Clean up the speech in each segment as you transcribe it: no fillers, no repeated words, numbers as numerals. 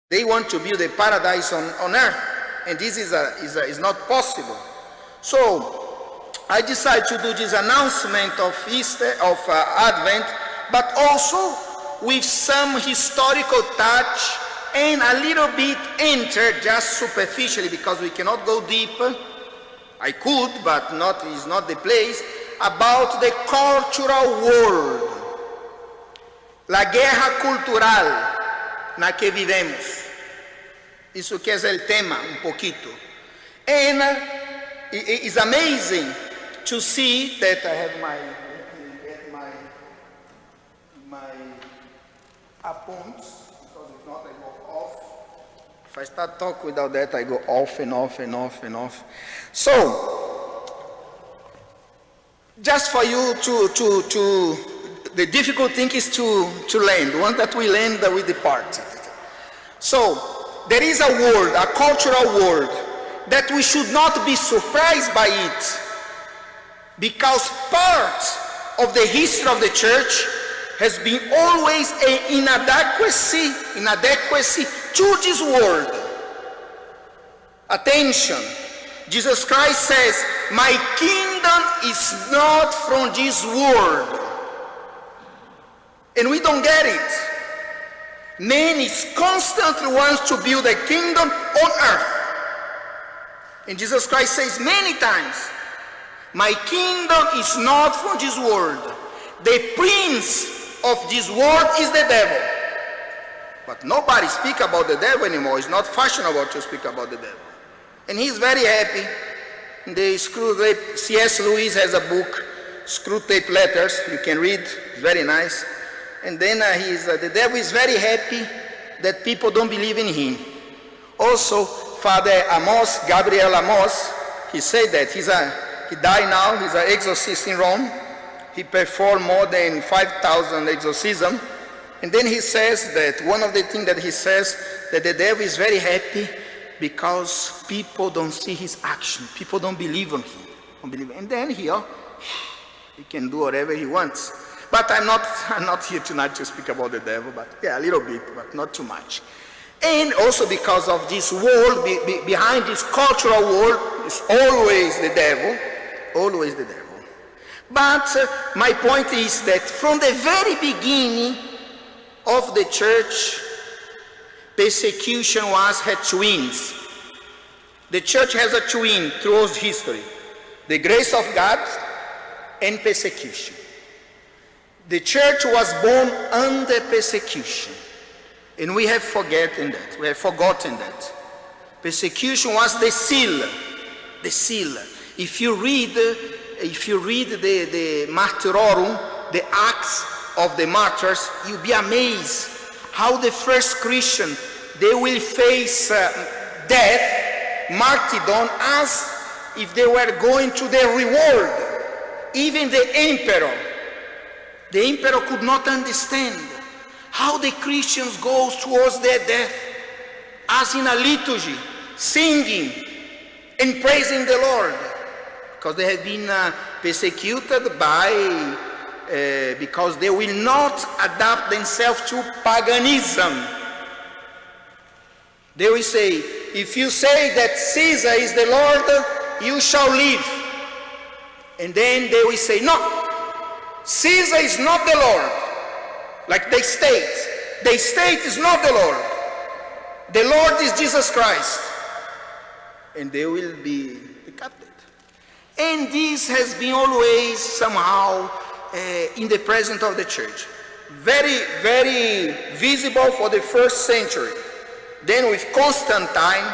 They want to build a paradise on earth, and this is not possible. So I decided to do this announcement of Easter, of Advent, but also with some historical touch and a little bit enter just superficially, because we cannot go deeper. I could, but is not the place, about the cultural world. La guerra cultural na que vivemos. Isso que é o tema, poquito. And it's amazing to see that I have my appoints, because if not I go off. If I start talking without that, I go off and off and off and off. So, just for you the difficult thing is to land. Once that we land, we depart. So, there is a world, a cultural world, that we should not be surprised by it, because part of the history of the church has been always an inadequacy to this world. Attention, Jesus Christ says, my kingdom is not from this world. And we don't get it. Man is constantly wants to build a kingdom on earth. And Jesus Christ says many times, my kingdom is not from this world. The prince of this world is the devil. But nobody speaks about the devil anymore. It's not fashionable to speak about the devil. And he's very happy. The Screwtape, C.S. Lewis has a book, Screwtape Letters. You can read. It's very nice. And then the devil is very happy that people don't believe in him. Also, Father Amos, Gabriel Amos, he said that he died now. He's an exorcist in Rome. He performed more than 5,000 exorcisms. And then he says that one of the things that he says, that the devil is very happy because people don't see his action. People don't believe on him. And then he can do whatever he wants. But I'm not here tonight to speak about the devil, but yeah, a little bit, but not too much. And also because of this world, behind this cultural world is always the devil, always the devil. But my point is that from the very beginning of the church, persecution had twins. The church has a twin throughout history: the grace of God and persecution. The church was born under persecution, and we have forgotten that. We have forgotten that. Persecution was the seal. The seal. If you read the Martyrorum, the Acts of the Martyrs, you'll be amazed how the first Christian, they will face death, martyrdom, as if they were going to the reward. Even the emperor could not understand how the Christians go towards their death, as in a liturgy, singing and praising the Lord, because they have been persecuted because they will not adapt themselves to paganism. They will say, if you say that Caesar is the Lord, you shall live. And then they will say, no, Caesar is not the Lord, like the state. The state is not the Lord. The Lord is Jesus Christ. And they will be decapitated. And this has been always somehow in the presence of the church. Very, very visible for the first century. Then with Constantine,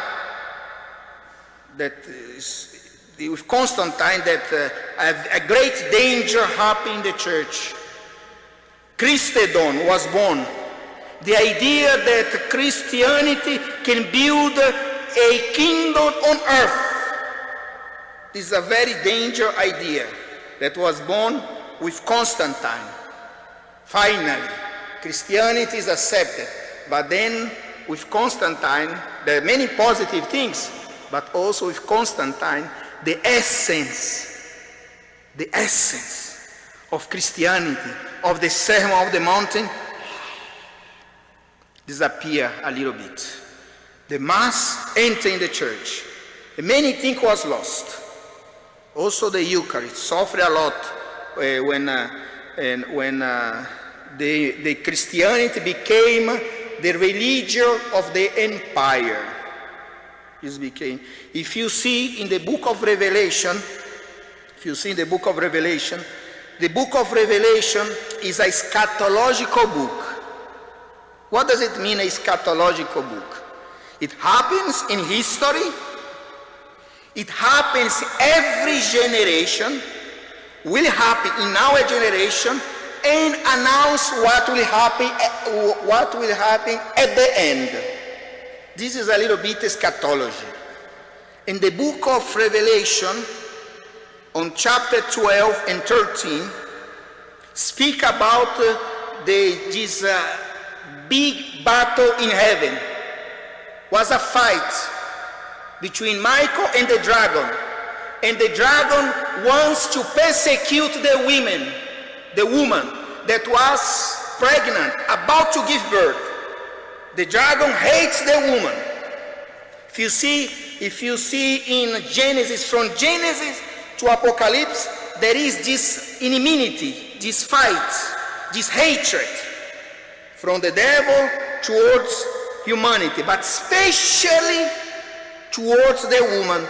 a great danger happened in the church. Christendom was born. The idea that Christianity can build a kingdom on earth. This is a very dangerous idea that was born with Constantine. Finally, Christianity is accepted. But then with Constantine, there are many positive things, but also with Constantine, the essence of Christianity, of the Sermon of the Mountain, disappear a little bit. the Mass entering the church. And many think was lost. Also the Eucharist suffered a lot when the Christianity became the religion of the empire. If you see in the book of Revelation, the book of Revelation is a eschatological book. What does it mean, a eschatological book? It happens in history. It happens every generation, will happen in our generation, and announce what will happen at the end. This is a little bit eschatology. In the book of Revelation, on chapter 12 and 13, speak about this big battle in heaven. Was a fight between Michael and the dragon. And the dragon wants to persecute the woman that was pregnant, about to give birth. The dragon hates the woman. If you see in Genesis, from Genesis to Apocalypse, there is this enmity, this fight, this hatred from the devil towards humanity, but especially towards the woman.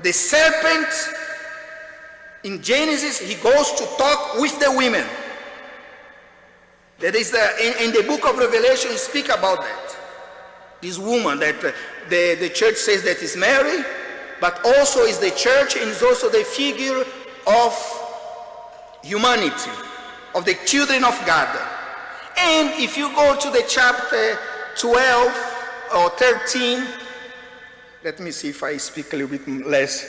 The serpent in Genesis, he goes to talk with the women. That is in the book of Revelation, you speak about that. This woman that the church says that is Mary, but also is the church, and is also the figure of humanity, of the children of God. And if you go to the chapter 12 or 13, let me see if I speak a little bit less.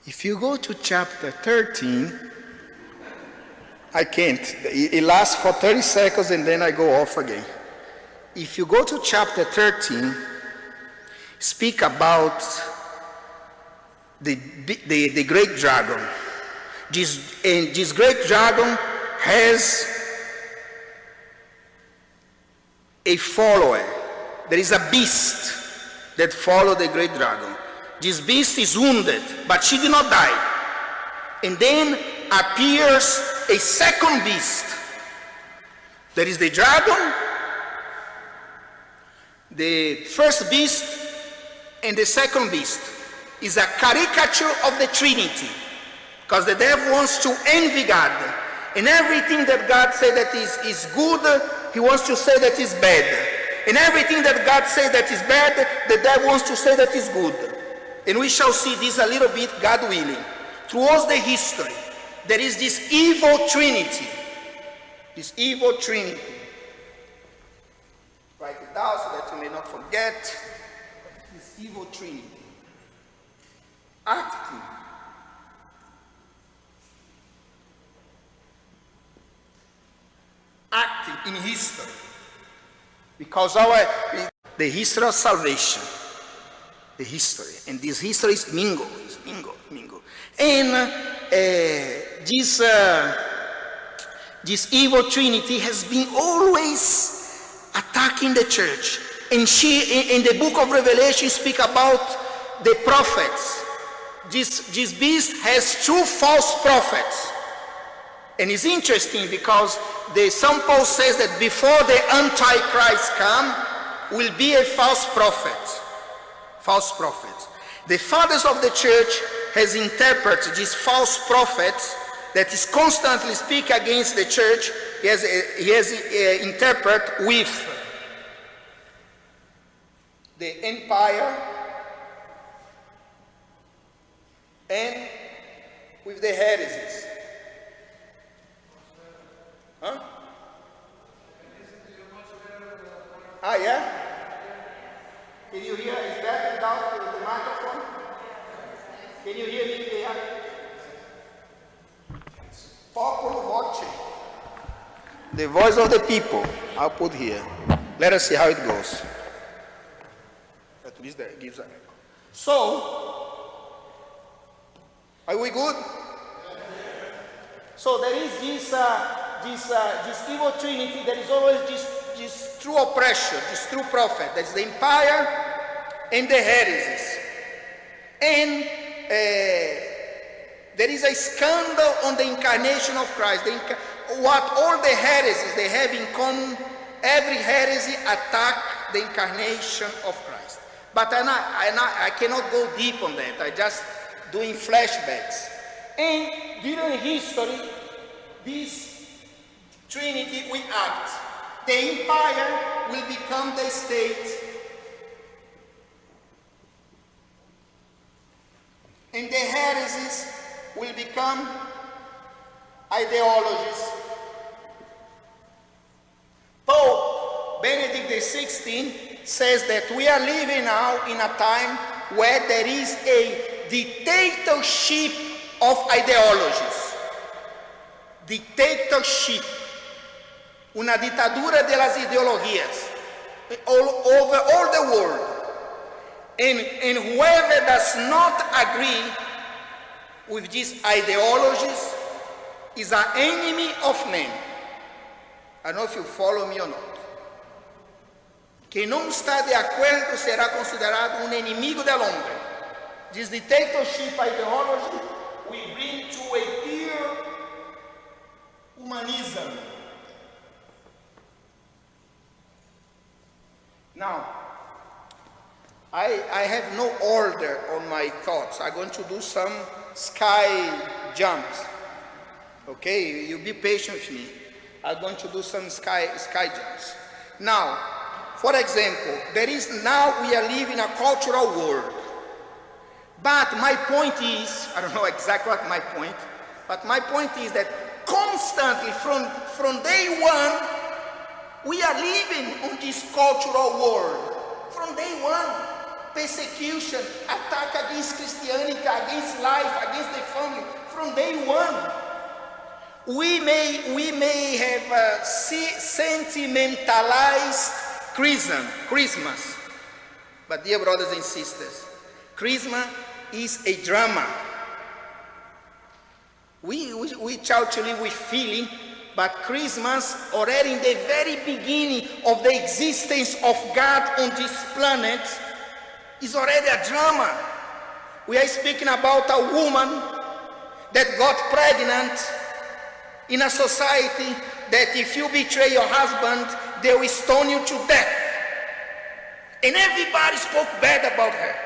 If you go to chapter 13, I can't. It lasts for 30 seconds and then I go off again. If you go to chapter 13, speak about the great dragon. This great dragon has a follower. There is a beast that follows the great dragon. This beast is wounded, but she did not die. And then appears a second beast. There is the dragon, the first beast, and the second beast is a caricature of the Trinity, because the devil wants to envy God, and everything that God said that is good, he wants to say that is bad, and everything that God said that is bad, the devil wants to say that is good. And we shall see this a little bit, God willing. Throughout the history, there is this evil Trinity. This evil Trinity. Write it down so that you may not forget. This evil Trinity. Acting. Acting in history. Because the history of salvation. The history. And this history is mingled. And this evil Trinity has been always attacking the church. And she, in the book of Revelation, speak about the prophets. This beast has two false prophets. And it's interesting because the St. Paul says that before the Antichrist come, will be a false prophet. False prophet. The fathers of the church has interpreted this false prophet that is constantly speak against the church. He has interpreted with the empire and with the heresies. Huh? Ah, yeah? Can you hear? Is that down to the microphone? Can you hear me there? Popolo voce. The voice of the people. I'll put here. Let us see how it goes. At least that gives an echo. So, are we good? So there is this evil Trinity. There is always these this true oppression, this true prophet. That's the empire and the heresies. And there is a scandal on the incarnation of Christ. What all the heresies they have in common, every heresy attack the incarnation of Christ. But I cannot go deep on that. I just doing flashbacks. And during history, this Trinity will act. The empire will become the state. And the heresies will become ideologies. Pope Benedict XVI says that we are living now in a time where there is a dictatorship of ideologies. Dictatorship. Una ditadura de las ideologías over all the world. And whoever does not agree with these ideologies is an enemy of men. I don't know if you follow me or not. Quem não está de acordo será considerado inimigo del hombre. This dictatorship ideology will bring to a pure humanism. Now, I have no order on my thoughts. I'm going to do some sky jumps. Okay, you be patient with me. I'm going to do some sky jumps. Now, for example, now we are living in a cultural world. But my point is, I don't know exactly what my point, but my point is that constantly from day one, we are living on this cultural world. From day one, persecution, attack against Christianity, against life, against the family. From day one, we may have sentimentalized Christmas. But dear brothers and sisters, Christmas is a drama. We try to live with feeling, but Christmas, already in the very beginning of the existence of God on this planet, is already a drama. We are speaking about a woman that got pregnant in a society that if you betray your husband, they will stone you to death. And everybody spoke bad about her.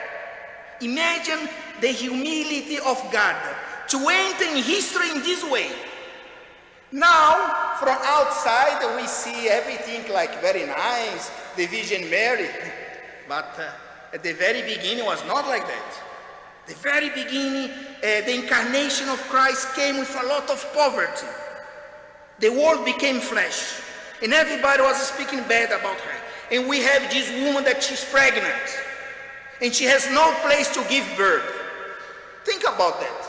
Imagine the humility of God to enter in history in this way. Now, from outside, we see everything like very nice, the Virgin Mary. But at the very beginning, it was not like that. The very beginning, the incarnation of Christ came with a lot of poverty. The world became flesh, and everybody was speaking bad about her. And we have this woman that she's pregnant, and she has no place to give birth. Think about that.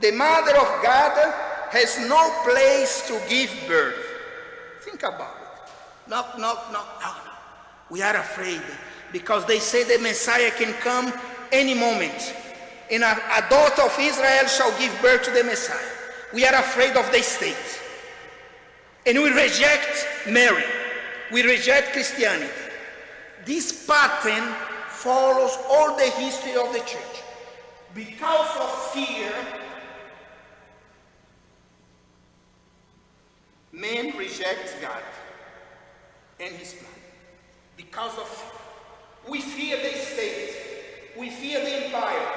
The Mother of God has no place to give birth. Think about it. No. We are afraid because they say the Messiah can come any moment. And a daughter of Israel shall give birth to the Messiah. We are afraid of the state. And we reject Mary. We reject Christianity. This pattern follows all the history of the church. Because of fear, man rejects God and his plan. Because of we fear the state, we fear the empire,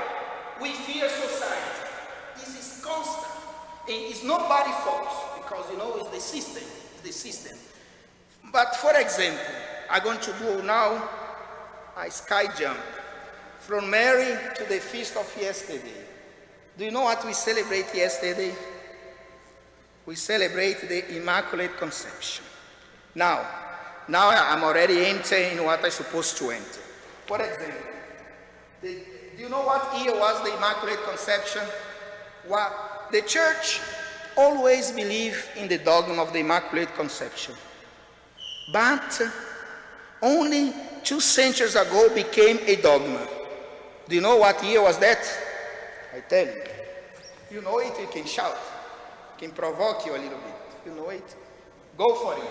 we fear society. This is constant. And it's nobody's fault because it's the system. It's the system. But for example, I'm going to do now a sky jump from Mary to the feast of yesterday. Do you know what we celebrate yesterday? We celebrate the Immaculate Conception. Now I'm already entering what I'm supposed to enter. For example, do you know what year was the Immaculate Conception? Well, the church always believed in the dogma of the Immaculate Conception. But only 2 centuries ago became a dogma. Do you know what year was that? I tell you. If you know it, you can shout. Can provoke you a little bit. If you know it, go for it.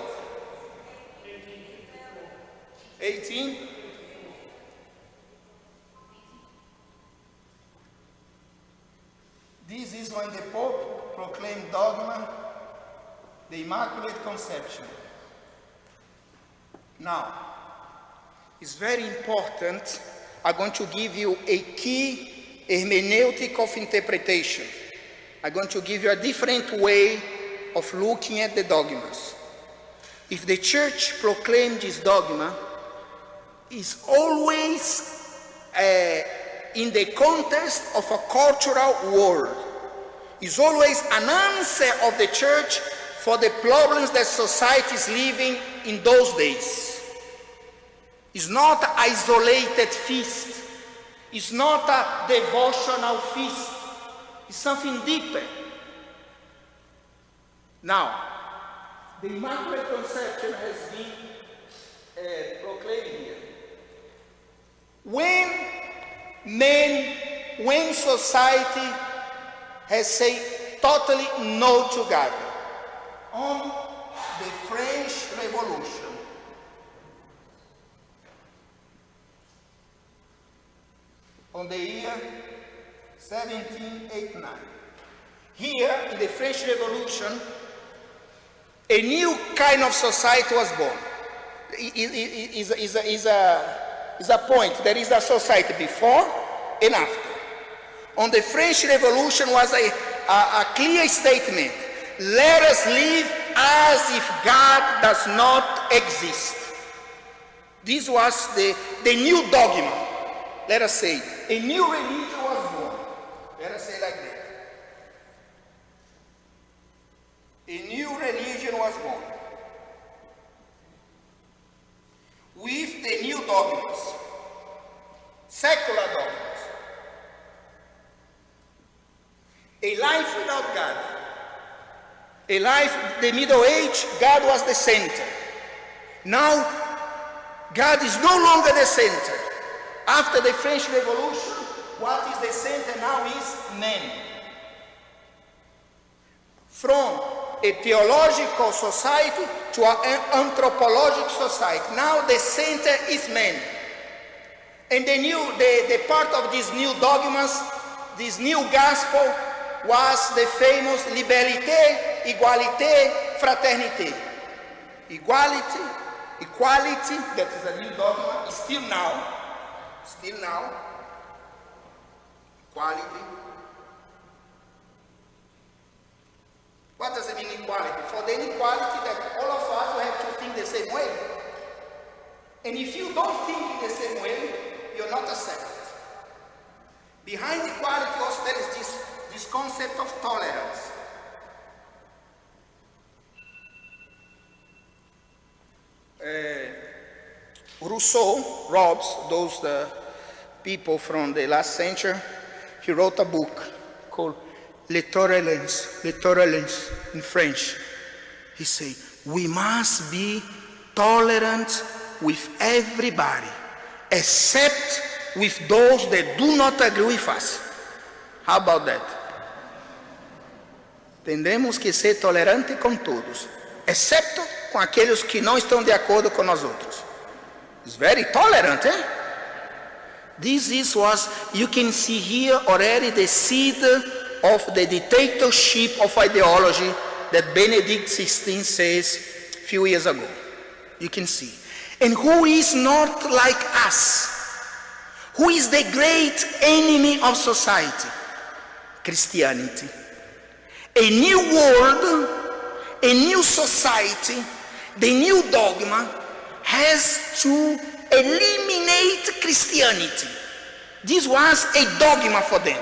18. This is when the Pope proclaimed dogma, the Immaculate Conception. Now, it's very important. I'm going to give you a key hermeneutic of interpretation. I'm going to give you a different way of looking at the dogmas. If the Church proclaimed this dogma, it's always in the context of a cultural world. It's always an answer of the Church for the problems that society is living in those days. It's not an isolated feast. It's not a devotional feast. It's something deeper. Now, the Immaculate Conception has been proclaimed here. When society has said totally no to God, on the French Revolution, on the year 1789. Here, in the French Revolution, a new kind of society was born. Is a point. There is a society before and after. On the French Revolution was a clear statement. Let us live as if God does not exist. This was the new dogma. Let us say, a new religion was born. Let us say like that. A new religion was born. With the new dogmas, secular dogmas. A life without God. A life, the Middle Age, God was the center. Now, God is no longer the center. After the French Revolution, what is the center now is man. From a theological society to an anthropological society. Now the center is man. And the part of these new dogmas, this new gospel, was the famous liberté, égalité, fraternité. Equality, that is a new dogma, is still now, equality. What does it mean, equality? For the inequality that all of us will have to think the same way. And if you don't think in the same way, you're not accepted. Behind equality also there is this concept of tolerance. Rousseau, those people from the last century, he wrote a book called Le Tolerance in French. He said, we must be tolerant with everybody, except with those that do not agree with us. How about that? Tendemos que ser tolerante com todos, excepto com aqueles que não estão de acordo com nós outros. It's very tolerant, eh? This is what you can see here already, the seed of the dictatorship of ideology that Benedict XVI says a few years ago. You can see. And who is not like us? Who is the great enemy of society? Christianity. A new world, a new society, the new dogma has to eliminate Christianity. This was a dogma for them.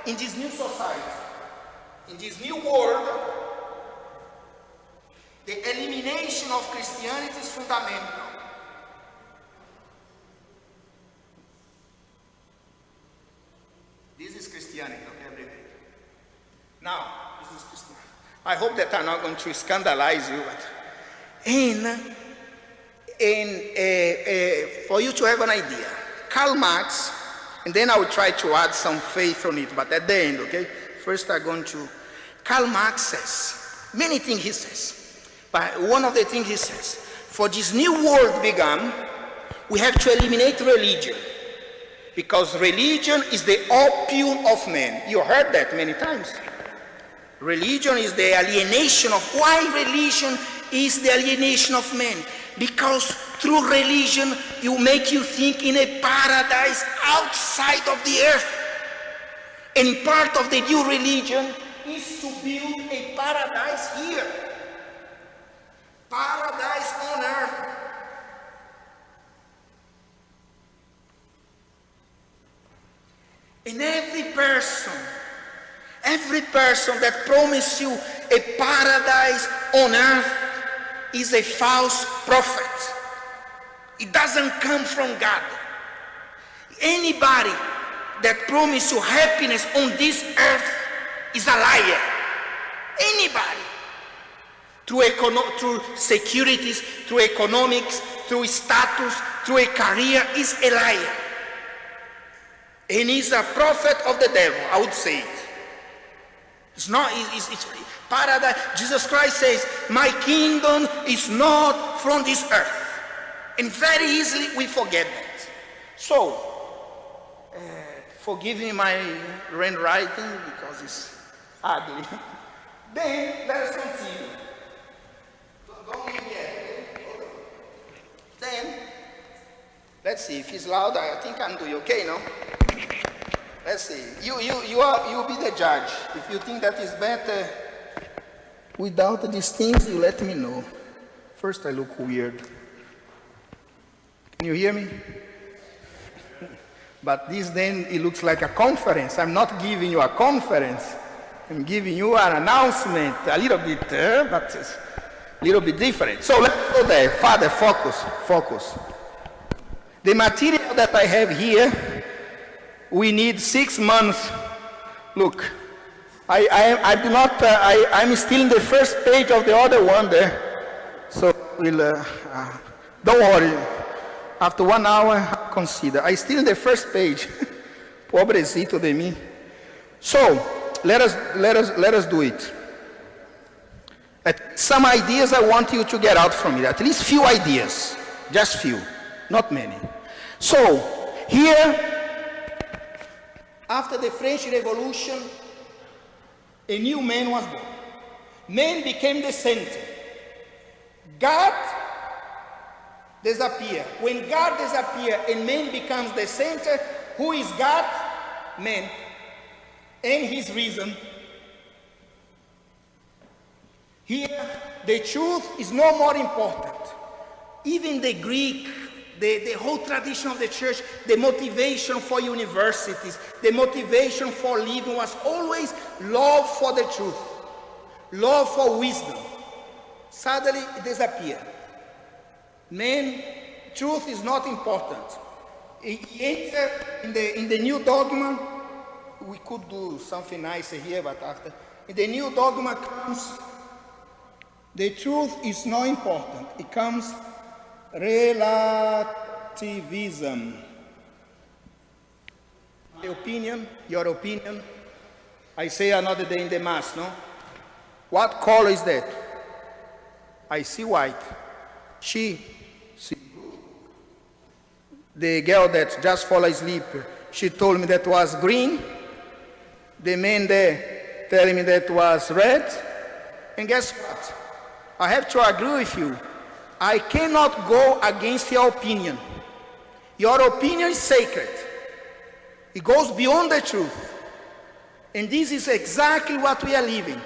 In this new society, in this new world, the elimination of Christianity is fundamental. This is Christianity, okay, everything. Now, this is Christianity. I hope that I'm not going to scandalize you, but for you to have an idea, Karl Marx, and then I will try to add some faith on it, but at the end, okay? First I'm going to, Karl Marx says, many things he says, but one of the things he says, for this new world began we have to eliminate religion, because religion is the opium of man. You heard that many times. Religion is the alienation of, why religion is the alienation of man? Because through religion, you make you think in a paradise outside of the earth. And part of the new religion is to build a paradise here. Paradise on earth. And every person that promises you a paradise on earth is a false prophet. It doesn't come from God. Anybody that promises you happiness on this earth is a liar. Anybody. Through securities, through economics, through status, through a career, is a liar. And he's a prophet of the devil, I would say it. It's not, it's paradise. Jesus Christ says, my kingdom is not from this earth. And very easily we forget that. So, forgive me my handwriting because it's ugly. Then, let us continue. Don't leave yet. Then, let's see, if it's loud, I think I'm doing okay, no? Let's see. You'll be the judge. If you think that is better without these things, you let me know. First, I look weird. Can you hear me? But this then, it looks like a conference. I'm not giving you a conference. I'm giving you an announcement, a little bit, but it's a little bit different. So let's go there. Father, focus. The material that I have here, we need 6 months. Look, I'm still in the first page of the other one there. So don't worry. After 1 hour, consider. I'm still in the first page. Pobrecito de mí. So let us do it. Some ideas I want you to get out from it. At least few ideas. Just few. Not many. So here, after the French Revolution, a new man was born. Man became the center. God disappeared. When God disappears and man becomes the center, who is God? Man. And his reason. Here, the truth is no more important. Even the Greek, the whole tradition of the church, the motivation for universities, the motivation for living was always love for the truth, love for wisdom. Suddenly it disappeared. Man, truth is not important. He entered in the new dogma. We could do something nicer here, but after. In the new dogma comes, the truth is not important. It comes relativism. My opinion, your opinion. I say another day in the mass, no? What color is that? I see white. She see. The girl that just fell asleep, she told me that was green. The man there telling me that was red. And guess what? I have to agree with you. I cannot go against your opinion. Your opinion is sacred. It goes beyond the truth. And this is exactly what we are living.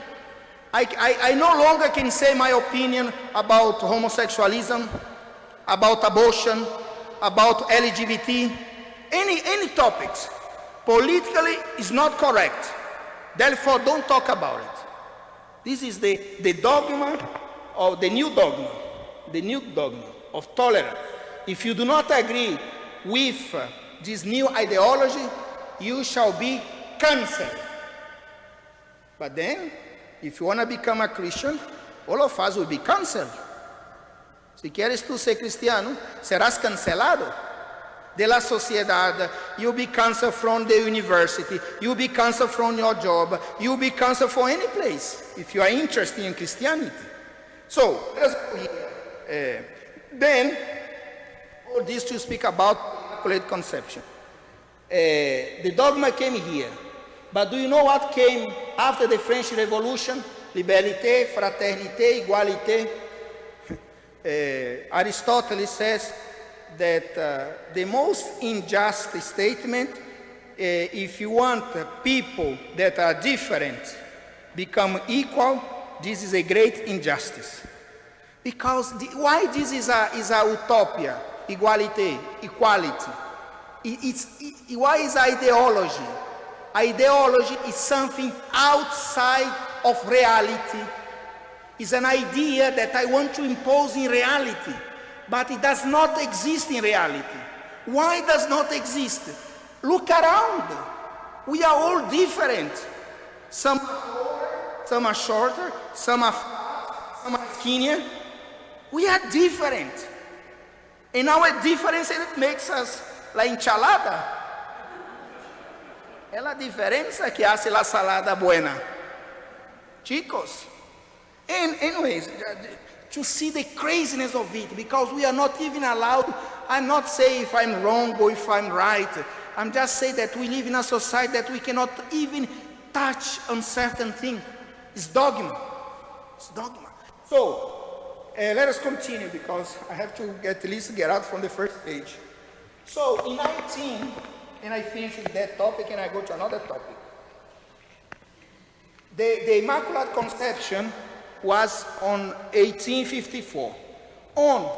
I no longer can say my opinion about homosexualism, about abortion, about LGBT, any topics. Politically is not correct. Therefore, don't talk about it. This is the dogma of the new dogma of tolerance. If you do not agree with this new ideology, you shall be cancelled. But then, if you want to become a Christian, all of us will be cancelled. Si quieres tú ser cristiano, serás cancelado de la sociedad. You'll be cancelled from the university. You'll be cancelled from your job. You'll be cancelled from any place if you are interested in Christianity. So, let's go here. Then, All this to speak about Immaculate Conception. The dogma came here. But do you know what came after the French Revolution? Liberté, fraternité, égalité. Aristotle says that the most unjust statement, if you want people that are different become equal, this is a great injustice. Because why this is a utopia, igualité, equality? Why is ideology? Ideology is something outside of reality. It's an idea that I want to impose in reality, but it does not exist in reality. Why does not exist? Look around. We are all different. Some are shorter, some are skinnier. We are different. And our difference makes us la enchilada. É a diferença que hace la salada buena. Chicos. And anyways, to see the craziness of it, because we are not even allowed, I'm not saying if I'm wrong or if I'm right. I'm just saying that we live in a society that we cannot even touch on certain things. It's dogma. It's dogma. So, let us continue because I have to at least get out from the first page. So, in 19, and I finish with that topic and I go to another topic. The Immaculate Conception was on 1854. On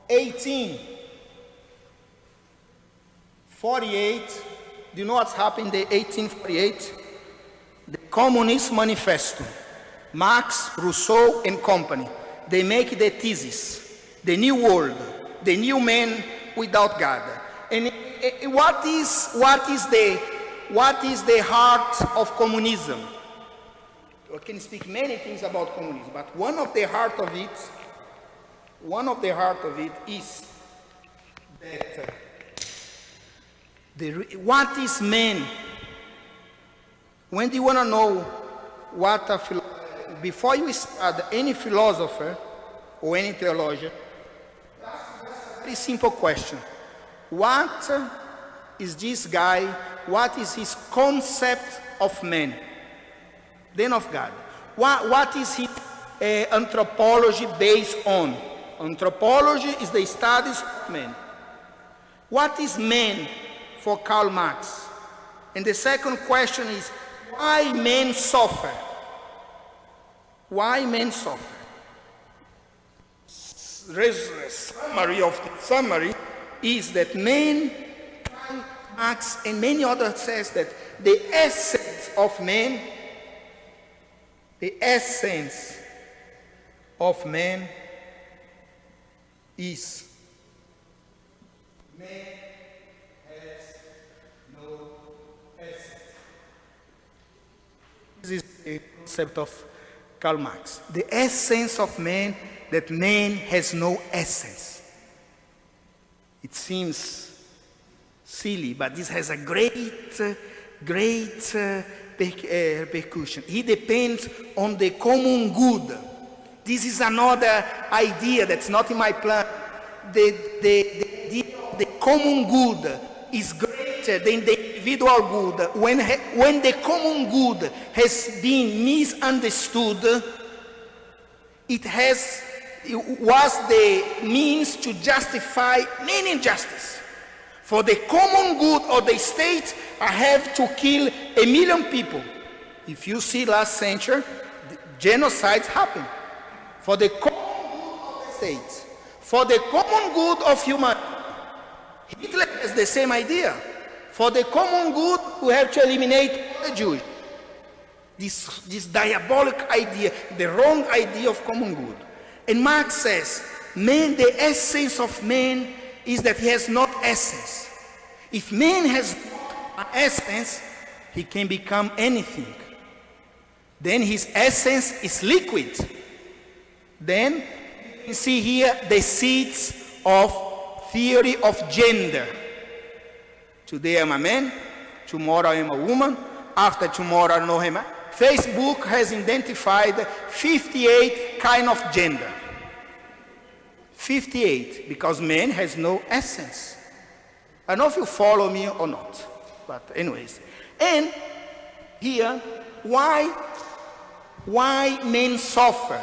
1848, do you know what's happened in 1848? The Communist Manifesto, Marx, Rousseau, and company, they make the thesis, the new world, the new man without God. And what is the heart of communism? I can speak many things about communism, but one of the heart of it is that what is man? When do you want to know what before you start any philosopher or any theologian, that's a very simple question. What is this guy, what is his concept of man? Then of God. What is his anthropology based on? Anthropology is the studies of man. What is man for Karl Marx? And the second question is, why men suffer? Why men suffer? Summary is that man, Marx and many others says that the essence of man is man has no essence. This is the concept of Karl Marx. The essence of man, that man has no essence. It seems silly, but this has a great repercussion. He depends on the common good. This is another idea that's not in my plan. The common good is greater than the individual good. When the common good has been misunderstood, it was the means to justify many injustices. For the common good of the state, I have to kill 1 million people. If you see last century, genocides happen. For the common good of the state, for the common good of humanity. Hitler has the same idea. For the common good, we have to eliminate the Jews. This diabolic idea, the wrong idea of common good. And Marx says, man, the essence of man is that he has not essence. If man has an essence, he can become anything. Then his essence is liquid. Then you can see here the seeds of theory of gender. Today I'm a man, tomorrow I'm a woman, after tomorrow I know him. Facebook has identified 58 kinds of gender. 58, because man has no essence. I don't know if you follow me or not, but anyways. And here, why men suffer?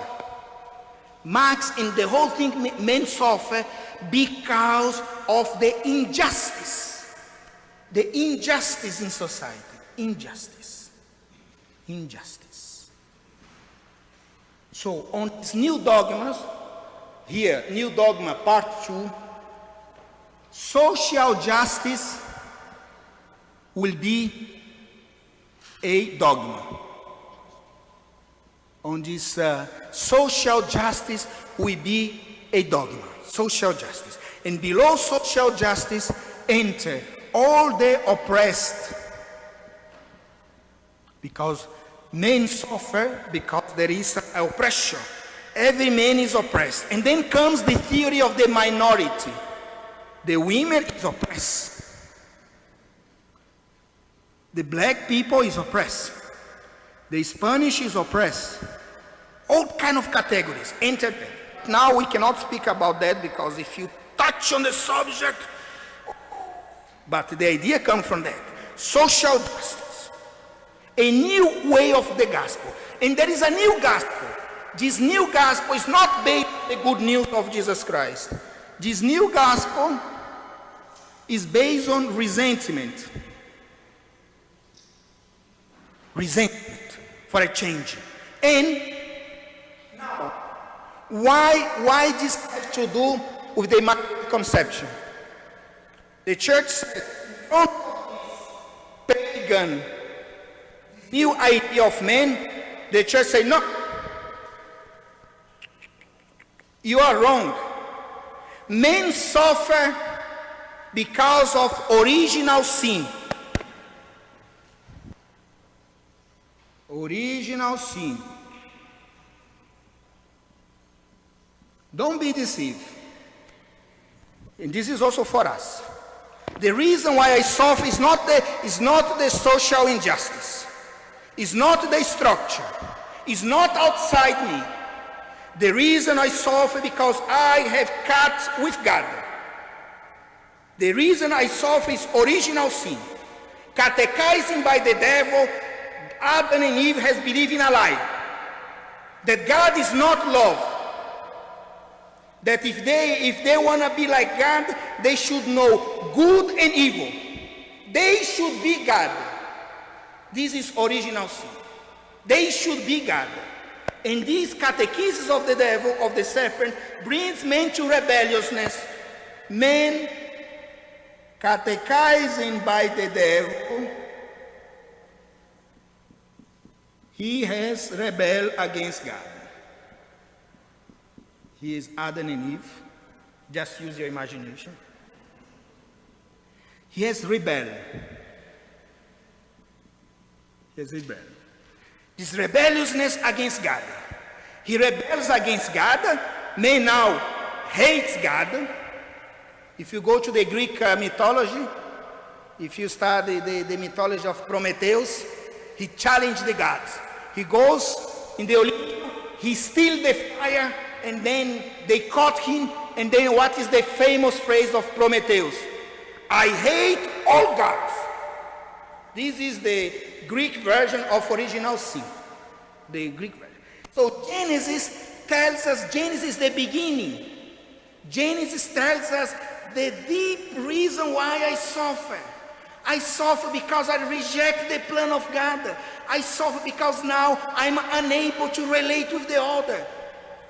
Marx, in the whole thing, men suffer because of the injustice. The injustice in society. Injustice. So on these new dogmas, here, new dogma part 2, social justice will be a dogma. On this social justice will be a dogma. Social justice. And below social justice enter all the oppressed. Because men suffer because there is oppression. Every man is oppressed. And then comes the theory of the minority. The women is oppressed. The black people is oppressed. The Spanish is oppressed. All kind of categories enter there. Now we cannot speak about that because if you touch on the subject, but the idea comes from that. Social justice. A new way of the gospel. And there is a new gospel. This new gospel is not based on the good news of Jesus Christ. This new gospel is based on resentment. Resentment for a change. And now, why this has to do with the Immaculate Conception? The church said, from this pagan new idea of man, the church said, no, you are wrong. Men suffer because of original sin. Original sin. Don't be deceived. And this is also for us. The reason why I suffer is not the social injustice. It's not the structure. It's not outside me. The reason I suffer because I have cut with God. The reason I suffer is original sin. Catechizing by the devil, Adam and Eve has believed in a lie. That God is not love. That if they want to be like God, they should know good and evil. They should be God. This is original sin. They should be God. And these catechesis of the devil, of the serpent, brings men to rebelliousness. Men catechizing by the devil, he has rebelled against God. He is Adam and Eve. Just use your imagination. He has rebelled. He has rebelled. This rebelliousness against God. He rebels against God. Man now hates God. If you go to the Greek mythology, if you study the mythology of Prometheus, he challenged the gods. He goes in the Olympus, he steals the fire, and then they caught him, and then what is the famous phrase of Prometheus? I hate all gods. This is the Greek version of original sin. The Greek version. So Genesis tells us, Genesis is the beginning. Genesis tells us the deep reason why I suffer. I suffer because I reject the plan of God. I suffer because now I'm unable to relate with the other.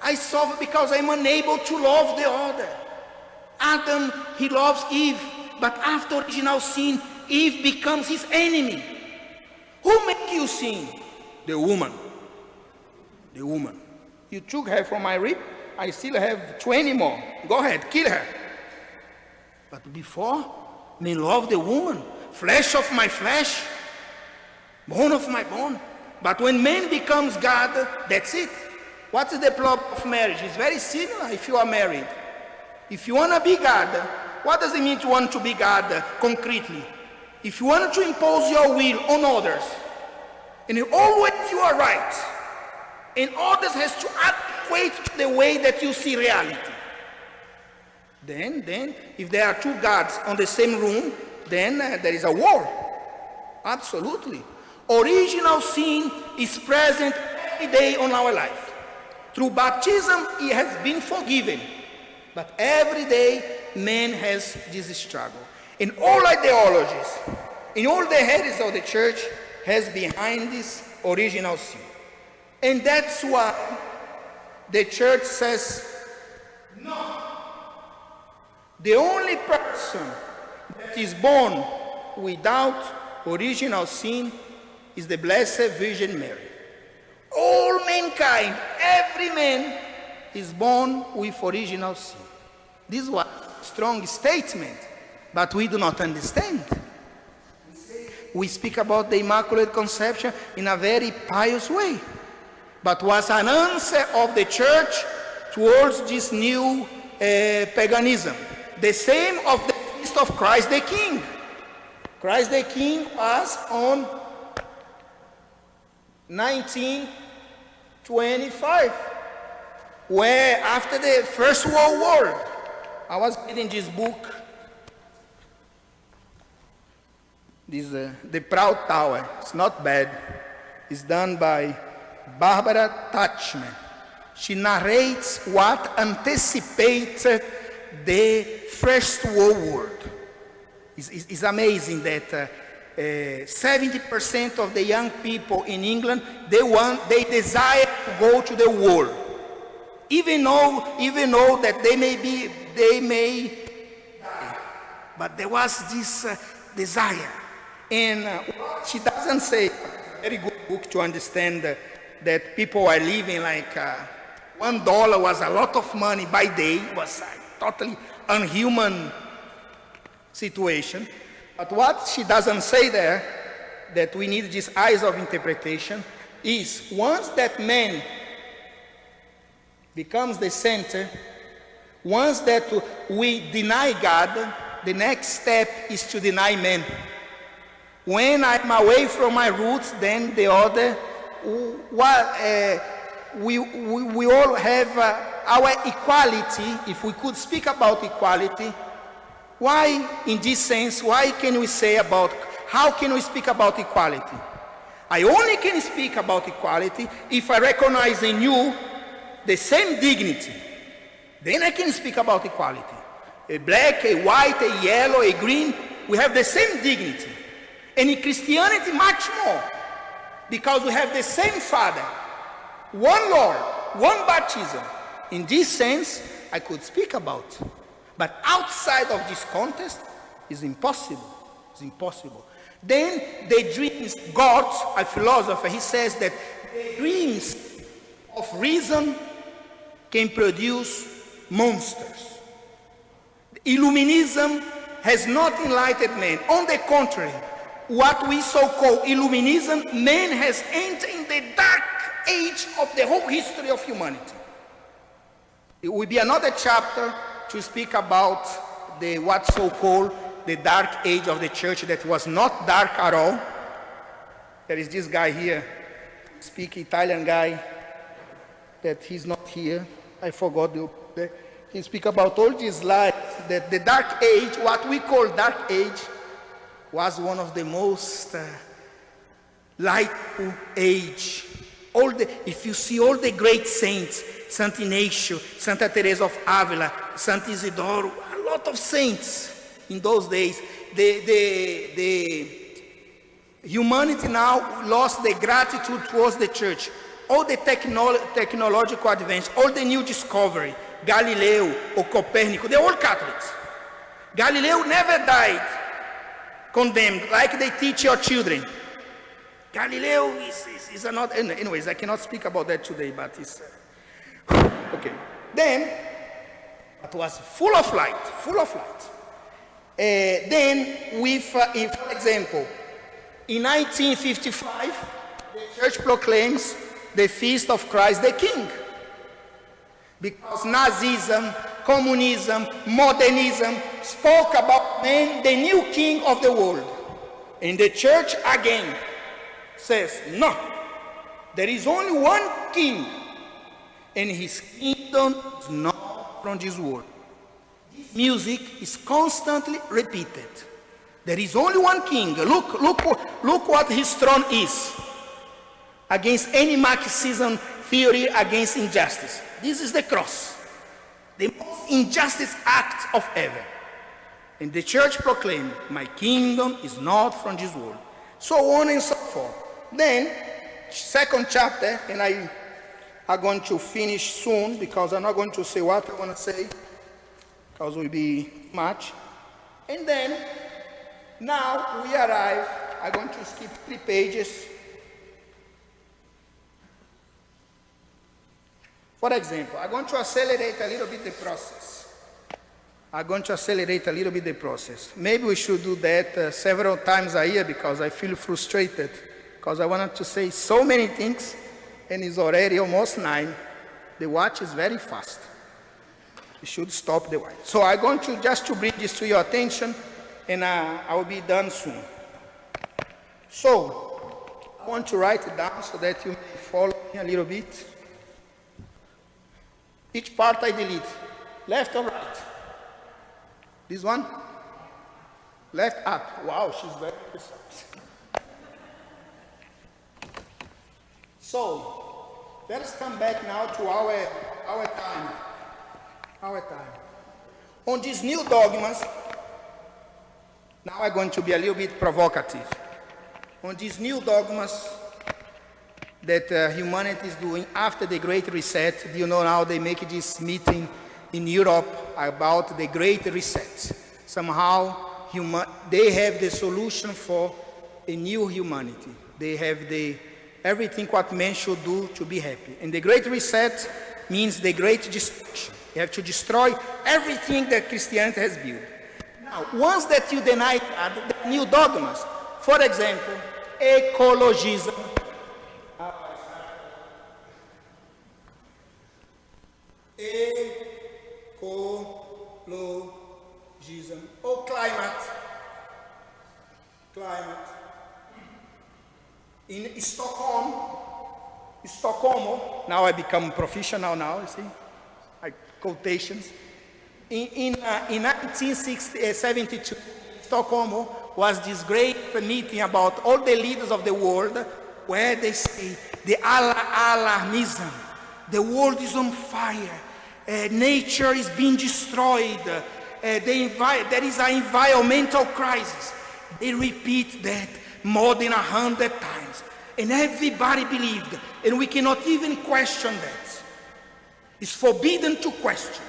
I suffer because I'm unable to love the other. Adam, he loves Eve, but after original sin, Eve becomes his enemy. Who made you sin? The woman. The woman. You took her from my rib, I still have 20 more. Go ahead, kill her. But before, men love the woman. Flesh of my flesh, bone of my bone. But when man becomes God, that's it. What is the problem of marriage? It's very similar if you are married. If you want to be God, what does it mean to want to be God concretely? If you want to impose your will on others, and always you are right, and others has to equate to the way that you see reality. Then, if there are two gods on the same room, then there is a war. Absolutely. Original sin is present every day on our life. Through baptism, it has been forgiven. But every day, man has this struggle. And all ideologies, in all the heads of the church, has behind this original sin. And that's why the church says, no. The only person that is born without original sin is the Blessed Virgin Mary. All mankind, every man is born with original sin. This was a strong statement, but we do not understand. We speak about the Immaculate Conception in a very pious way, but was an answer of the church towards this new paganism. The same of the feast of Christ the King. Christ the King was on 1925, where after the First World War, I was reading this book, The Proud Tower. It's not bad. It's done by Barbara Tuchman. She narrates what anticipated the First World War. It's amazing that 70% of the young people in England, they desire to go to the war, even though that they may die. But there was this desire, and she doesn't say. Very good book to understand that people are living like $1 was a lot of money by day. It was a totally unhuman situation. But what she doesn't say there, that we need these eyes of interpretation, is once that man becomes the center, once that we deny God, the next step is to deny man. When I'm away from my roots, then the other, we all have our equality. If we could speak about equality, why, in this sense, how can we speak about equality? I only can speak about equality if I recognize in you the same dignity. Then I can speak about equality. A black, a white, a yellow, a green, we have the same dignity. And in Christianity, much more. Because we have the same Father, one Lord, one baptism. In this sense, I could speak about. But outside of this context, it's impossible. It's impossible. Then the dreams, God, a philosopher, he says that the dreams of reason can produce monsters. Illuminism has not enlightened man. On the contrary, what we so-call Illuminism, man has entered in the dark age of the whole history of humanity. It will be another chapter to speak about what so-called the dark age of the church that was not dark at all. There is this guy here, Italian guy, that he's not here. I forgot he speak about all these lies, that the dark age, what we call dark age, was one of the most lightful age. If you see all the great saints, Saint Ignatius, Santa Teresa of Avila, Saint Isidoro, a lot of saints in those days. The humanity now lost the gratitude towards the church. All the technological advance, all the new discovery, Galileo or Copernicus, they're all Catholics. Galileo never died condemned, like they teach your children. Galileo is another, anyways, I cannot speak about that today, but it's, okay. Then, it was full of light. Then, for example, in 1955, the church proclaims the feast of Christ the King. Because Nazism, communism, modernism spoke about man, the new king of the world. And the church again says, no, there is only one king, and his kingdom is not from this world. Music is constantly repeated. There is only one king. Look what his throne is. Against any Marxism theory, against injustice. This is the cross. The most injustice act of ever. And the church proclaimed, my kingdom is not from this world. So on and so forth. Then, second chapter, and I am going to finish soon because I'm not going to say what I want to say because it will be much. And then, now we arrive, I'm going to skip 3 pages. For example, I'm going to accelerate a little bit the process. Maybe we should do that several times a year because I feel frustrated because I wanted to say so many things and it's already almost 9. The watch is very fast. You should stop the watch. So I'm going to just to bring this to your attention and I will be done soon. So I want to write it down so that you may follow me a little bit. Each part I delete, left or right? This one? Left up. Wow, she's very precise. So, let us come back now to our time. On these new dogmas, now I'm going to be a little bit provocative. On these new dogmas that humanity is doing after the Great Reset. Do you know now they make this meeting in Europe about the Great Reset? Somehow they have the solution for a new humanity. They have everything what man should do to be happy. And the Great Reset means the great destruction. You have to destroy everything that Christianity has built. Now, once that you deny the new dogmas, for example, ecologism, or climate. In Stockholm, now I become professional now, you see, quotations. In 1972, Stockholm was this great meeting about all the leaders of the world where they say the alarmism, the world is on fire, nature is being destroyed, there is an environmental crisis. They repeat that more than 100 times. And everybody believed, and we cannot even question that. It's forbidden to question.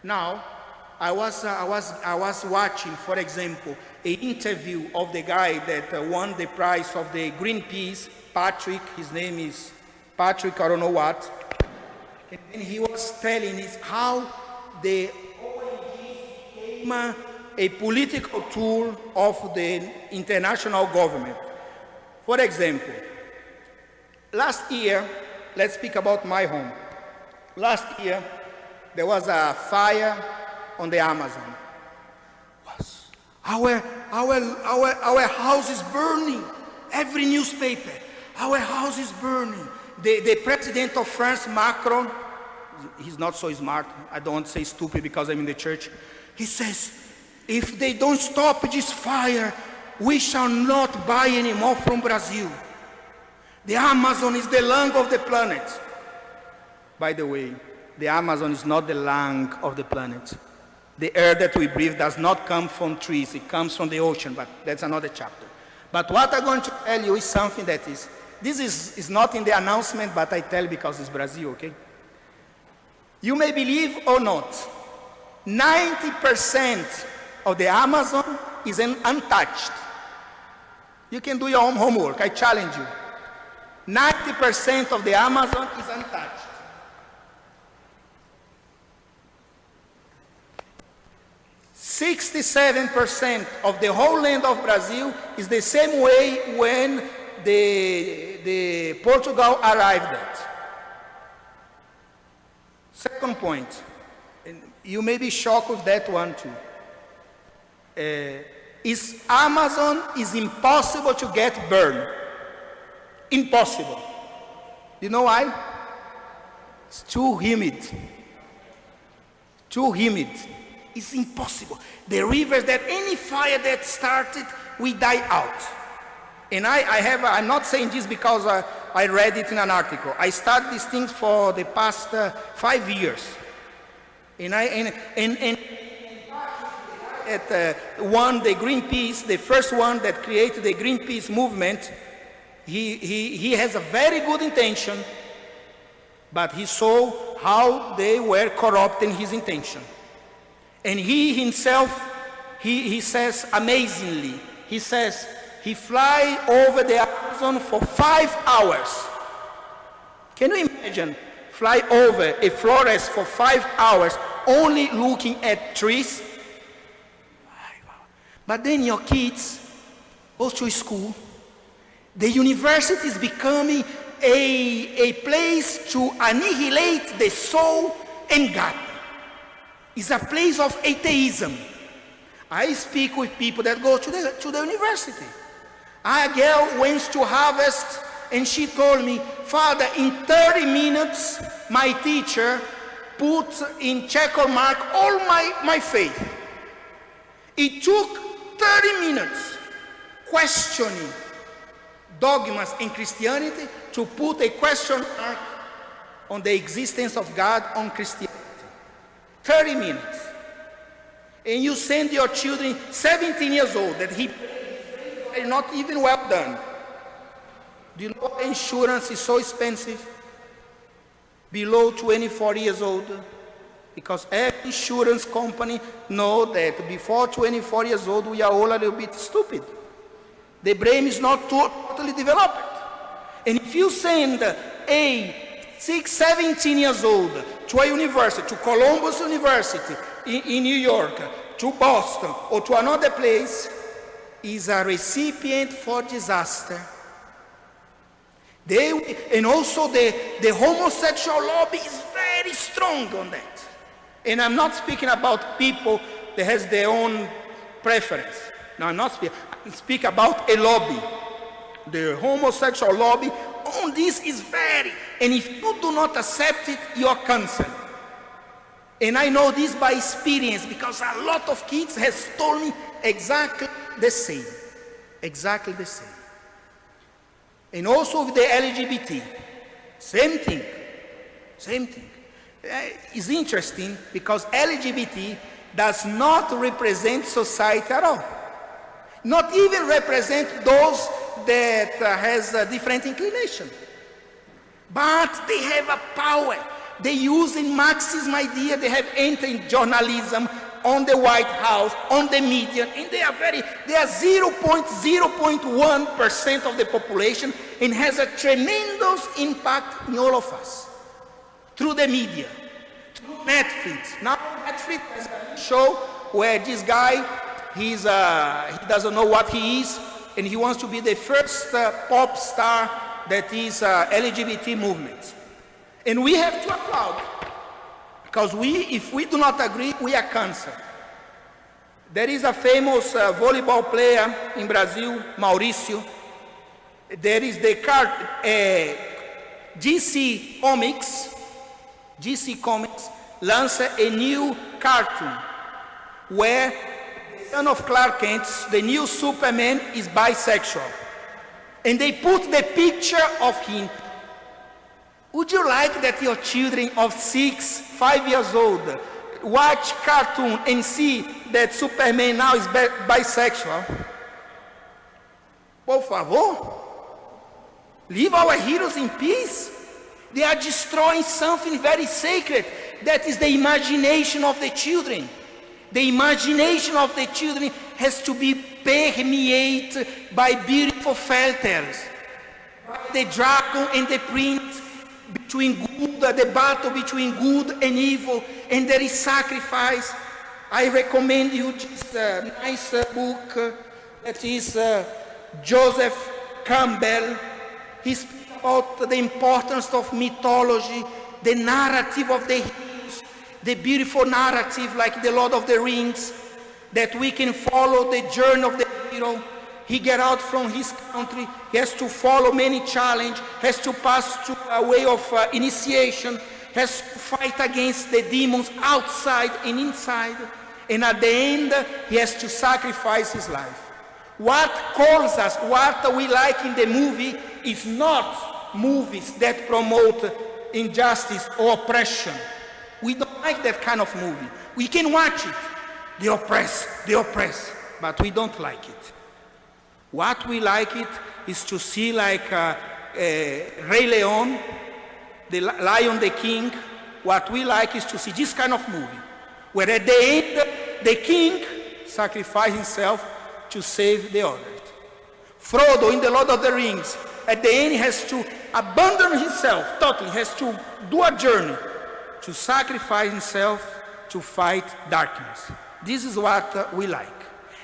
Now, I was watching, for example, an interview of the guy that won the prize of the Greenpeace, Patrick, his name is Patrick, I don't know what. And he was telling us how the ONG became a political tool of the international government. For example, last year, let's speak about my home. Last year, there was a fire on the Amazon. Our house is burning. Every newspaper, our house is burning. The president of France, Macron, he's not so smart. I don't want to say stupid because I'm in the church. He says, if they don't stop this fire, we shall not buy anymore from Brazil. The Amazon is the lung of the planet. By the way, the Amazon is not the lung of the planet. The air that we breathe does not come from trees. It comes from the ocean, but that's another chapter. But what I'm going to tell you is something that this is not in the announcement, but I tell because it's Brazil, okay? You may believe or not, 90% of the Amazon is untouched. You can do your own homework, I challenge you. 90% of the Amazon is untouched. 67% of the whole land of Brazil is the same way when the Portugal arrived at. Second point, and you may be shocked with that one too. Amazon is impossible to get burned. Impossible. You know why? It's too humid. Too humid. It's impossible. The rivers that any fire that started, we die out. And I'm not saying this because I read it in an article. I started these things for the past 5 years. And the Greenpeace, the first one that created the Greenpeace movement, he has a very good intention, but he saw how they were corrupt in his intention. And he himself, he says amazingly, he says he fly over the Amazon for 5 hours. Can you imagine fly over a forest for 5 hours only looking at trees? But then your kids go to school. The university is becoming a place to annihilate the soul and God. It's a place of atheism. I speak with people that go to the university. A girl went to harvest and she told me, Father, in 30 minutes, my teacher put in check mark all my faith. It took 30 minutes questioning dogmas in Christianity to put a question mark on the existence of God on Christianity. 30 minutes. And you send your children 17 years old that he is not even well done. Do you know insurance is so expensive? Below 24 years old. Because every insurance company knows that before 24 years old we are all a little bit stupid. The brain is not totally developed. And if you send a 17 years old to a university, to Columbus University in New York, to Boston, or to another place, is a recipient for disaster. And also the homosexual lobby is very strong on that. And I'm not speaking about people that has their own preference. No, I'm not speaking. I speak about a lobby. The homosexual lobby on this is very, and if you do not accept it, you are canceled. And I know this by experience because a lot of kids has told me exactly the same. Exactly the same. And also with the LGBT, same thing. Same thing. It's interesting because LGBT does not represent society at all. Not even represent those that has a different inclination. But they have a power. They use in Marxism idea, they have entered in journalism, on the White House, on the media, and they are 0.1% of the population and has a tremendous impact in all of us. Through the media, through Netflix. Now Netflix has a show where this guy, he doesn't know what he is, and he wants to be the first pop star that is LGBT movement. And we have to applaud, because if we do not agree, we are canceled. There is a famous volleyball player in Brazil, Mauricio. There is the DC Comics launched a new cartoon where the son of Clark Kent, the new Superman, is bisexual. And they put the picture of him. Would you like that your children of 6, 5 years old watch cartoon and see that Superman now is bisexual? Por favor, leave our heroes in peace. They are destroying something very sacred. That is the imagination of the children. The imagination of the children has to be permeated by beautiful filters. The dragon and the prince, between good, the battle between good and evil, and there is sacrifice. I recommend you this nice book that is Joseph Campbell. He speaks about the importance of mythology, the narrative of the heroes, the beautiful narrative like the Lord of the Rings, that we can follow the journey of the hero. He gets out from his country, he has to follow many challenges, has to pass through a way of initiation, has to fight against the demons outside and inside. And at the end, he has to sacrifice his life. What calls us, what we like in the movie, is not movies that promote injustice or oppression. We don't like that kind of movie. We can watch it. They oppress, but we don't like it. What we like it is to see like Rey Leon, the Lion, the King. What we like is to see this kind of movie, where at the end, the king sacrificed himself to save the others. Frodo in the Lord of the Rings, at the end, he has to abandon himself totally, he has to do a journey to sacrifice himself to fight darkness. This is what we like.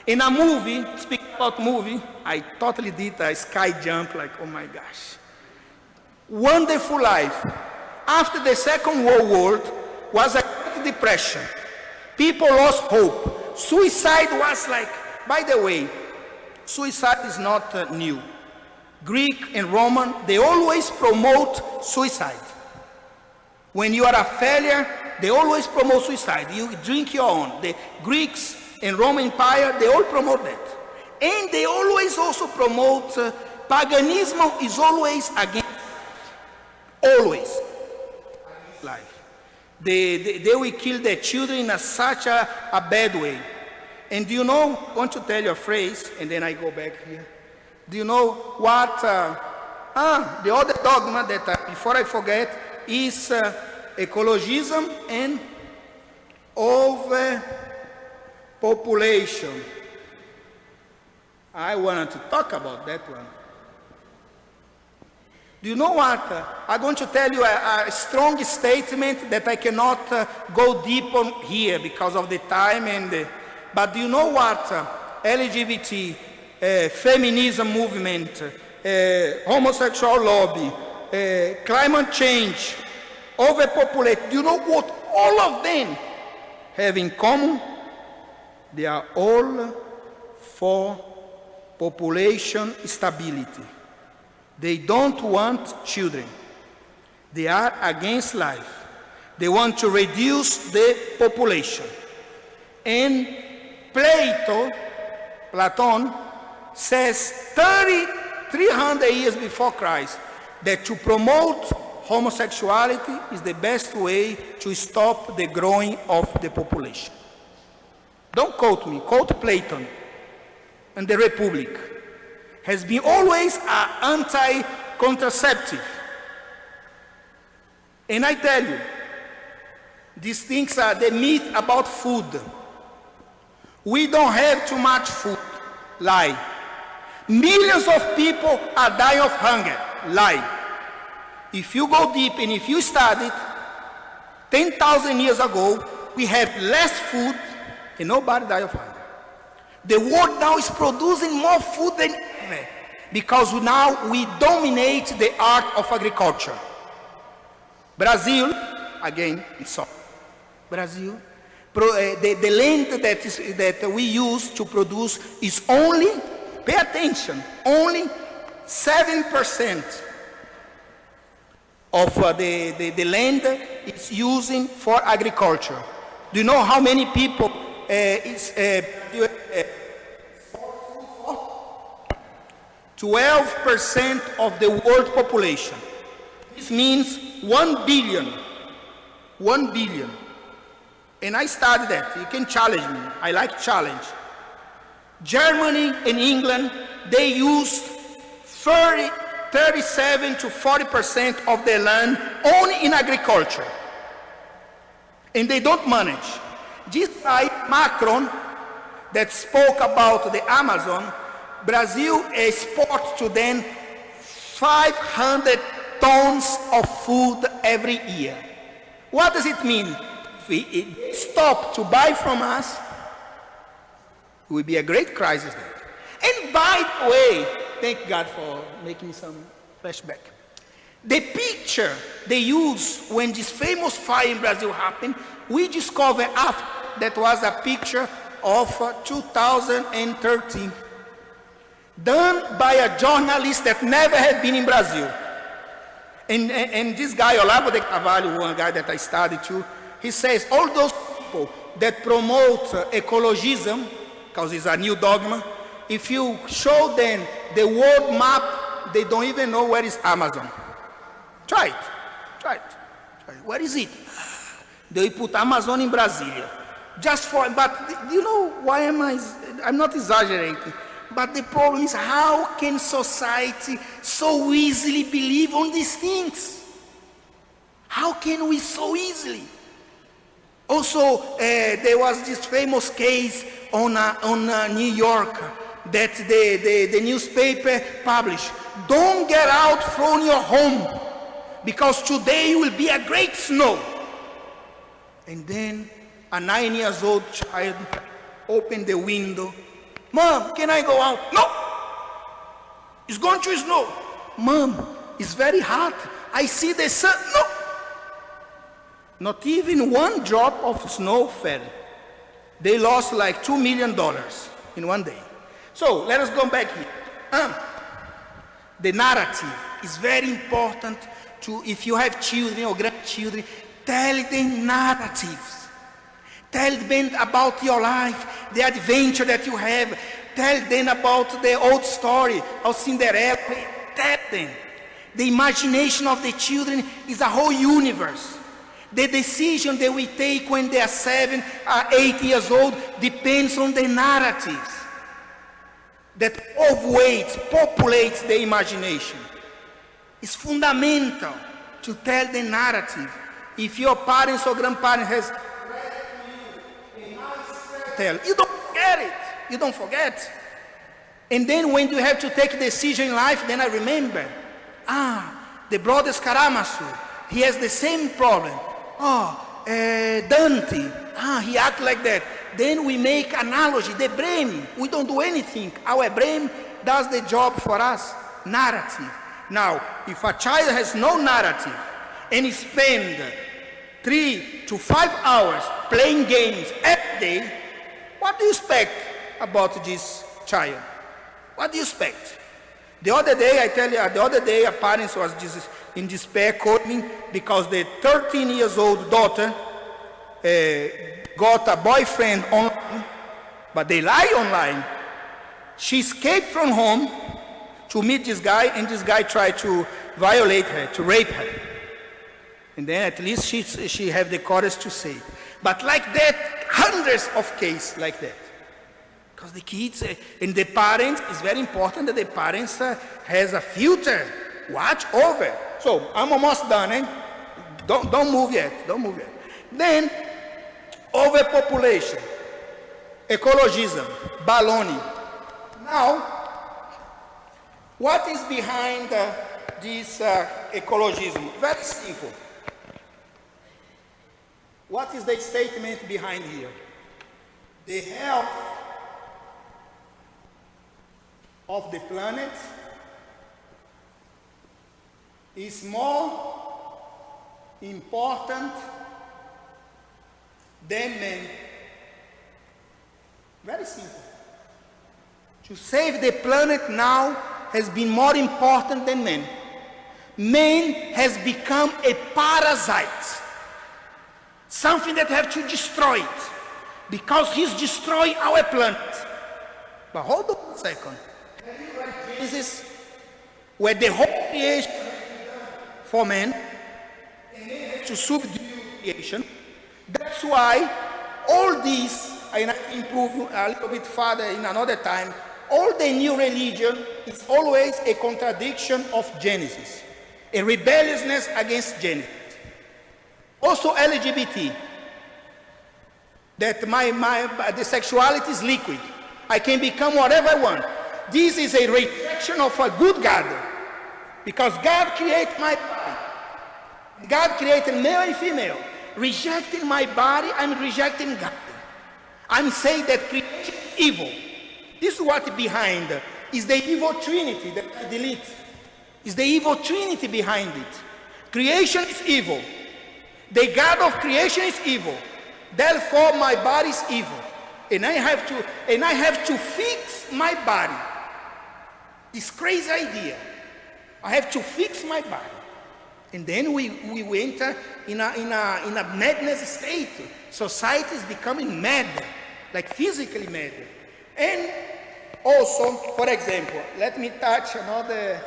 In a movie, speaking about movie, I totally did a sky jump, like, oh my gosh. Wonderful Life. After the Second World War, was a great depression. People lost hope. Suicide was like, by the way, suicide is not new. Greek and Roman, they always promote suicide. When you are a failure, they always promote suicide. You drink your own. The Greeks and Roman Empire, they all promote that. And they always also promote, paganism is always against life. Always life. They will kill their children in such a bad way. And do you know, I want to tell you a phrase, and then I go back here. Do you know what, the other dogma that, before I forget, is ecologism and overpopulation. I wanted to talk about that one. Do you know what? I'm going to tell you a strong statement that I cannot go deep on here because of the time. But do you know what? LGBT, feminism movement, homosexual lobby, climate change, overpopulation. Do you know what all of them have in common? They are all for population stability. They don't want children. They are against life. They want to reduce the population. And Platon says 300 years before Christ that to promote homosexuality is the best way to stop the growing of the population. Don't quote me, quote Plato and the Republic. Has been always anti-contraceptive. And I tell you, these things are the myth about food. We don't have too much food. Lie. Millions of people are dying of hunger. Lie. If you go deep and if you study, 10,000 years ago, we had less food and nobody died of hunger. The world now is producing more food than ever because now we dominate the art of agriculture. Brazil, again, sorry. Brazil, the land that we use to produce is only, pay attention, only 7% of the land is using for agriculture. Do you know how many people 12% of the world population. This means 1 billion. 1 billion. And I studied that. You can challenge me. I like challenge. Germany and England, they use 37 to 40% of their land only in agriculture. And they don't manage. This guy, Macron, that spoke about the Amazon, Brazil exports to them 500 tons of food every year. What does it mean? If we stop to buy from us, it will be a great crisis there. And by the way, thank God for making some flashback. The picture they used when this famous fire in Brazil happened, we discovered after that was a picture of 2013. Done by a journalist that never had been in Brazil. And this guy, Olavo de Carvalho, one guy that I studied too, he says all those people that promote ecologism, because it's a new dogma, if you show them the world map, they don't even know where is Amazon. Try it. Where is it? They put Amazon in Brasilia. But you know, I'm not exaggerating, but the problem is, how can society so easily believe on these things? How can we so easily? Also, there was this famous case on New York that the newspaper published. Don't get out from your home, because today will be a great snow. And then a 9-year-old child opened the window. Mom, can I go out? No! It's going to snow. Mom, it's very hot. I see the sun. No! Not even one drop of snow fell. They lost like $2 million in one day. So let us go back here. The narrative is very important to, if you have children or grandchildren, tell them narratives. Tell them about your life, the adventure that you have. Tell them about the old story of Cinderella. Tell them. The imagination of the children is a whole universe. The decision that we take when they are 7 or 8 years old depends on the narratives that populates the imagination. It's fundamental to tell the narrative. If your parents or grandparents has tell, you don't forget it. You don't forget. And then when you have to take a decision in life, then I remember, the brothers Karamazov, he has the same problem. Dante, he acts like that. Then we make analogy, the brain, we don't do anything. Our brain does the job for us, narrative. Now, if a child has no narrative and he spends 3 to 5 hours playing games every day, what do you expect about this child? What do you expect? The other day, a parent was in despair, called me because the 13-year-old daughter got a boyfriend online, but they lie online. She escaped from home to meet this guy, and this guy tried to violate her, to rape her. And then at least she have the courage to say it. But like that, hundreds of cases like that. Because the kids, and the parents, it's very important that the parents has a filter, watch over. So I'm almost done, eh? Don't move yet. Then, overpopulation, ecologism, baloney. Now, what is behind this ecologism? Very simple. What is the statement behind here? The health of the planet is more important than men. Very simple. To save the planet now has been more important than men. Man has become a parasite, something that have to destroy it, because he's destroying our planet. But hold on a second. Genesis, where the whole creation for man to subdue creation. That's why all these, and I can improve a little bit further in another time, all the new religion is always a contradiction of Genesis, a rebelliousness against Genesis. Also LGBT, that the sexuality is liquid. I can become whatever I want. This is a rejection of a good God, because God created my body. God created male and female. Rejecting my body, I'm rejecting God. I'm saying that creation is evil. This is what behind is the evil trinity that I delete. Is the evil trinity behind it. Creation is evil. The God of creation is evil. Therefore, my body is evil. And I have to fix my body. This crazy idea. I have to fix my body. And then we enter in a madness state. Society is becoming mad, like physically mad. And also, for example, let me touch another.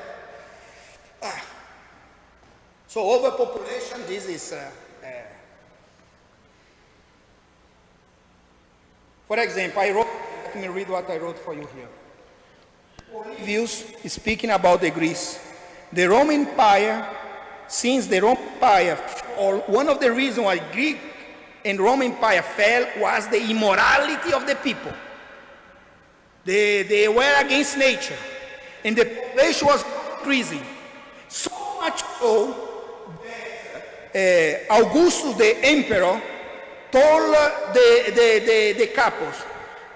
So overpopulation, this is, for example, let me read what I wrote for you here. Views speaking about the Greece. The Roman Empire, since the Roman Empire, or one of the reasons why Greek and Roman Empire fell was the immorality of the people. They were against nature, and the population was increasing. So much so that Augustus the emperor told the couples,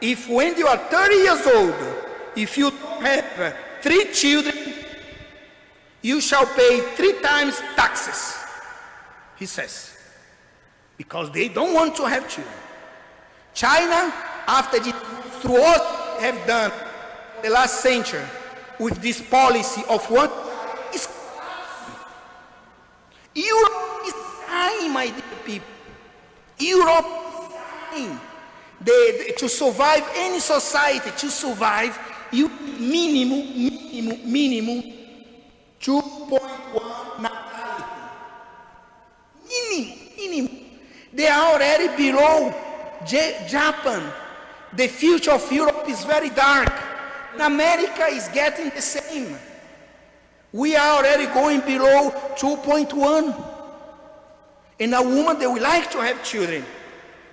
if when you are 30 years old, if you have 3 children, you shall pay 3 times taxes, he says, because they don't want to have children. China, after the through what they have done the last century with this policy of what is Europe is dying, my dear people. Europe is dying. To survive any society, to survive, you minimum 2.1 natality. Minimum. They are already below Japan. The future of Europe is very dark. And America is getting the same. We are already going below 2.1. And a woman, they would like to have children.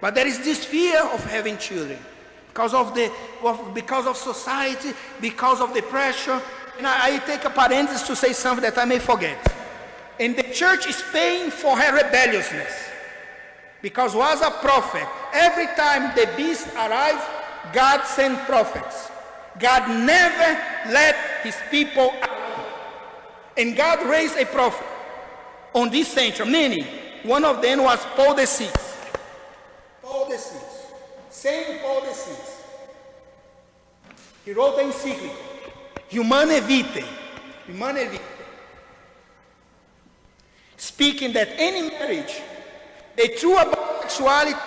But there is this fear of having children. Because of society, because of the pressure. And I take a parenthesis to say something that I may forget. And the church is paying for her rebelliousness. Because was a prophet. Every time the beast arrived, God sent prophets. God never let his people alone. And God raised a prophet on this century, many. One of them was Paul VI. Saint Paul VI. He wrote an encyclical, Humane Vitae. Speaking that any marriage, the truth about sexuality,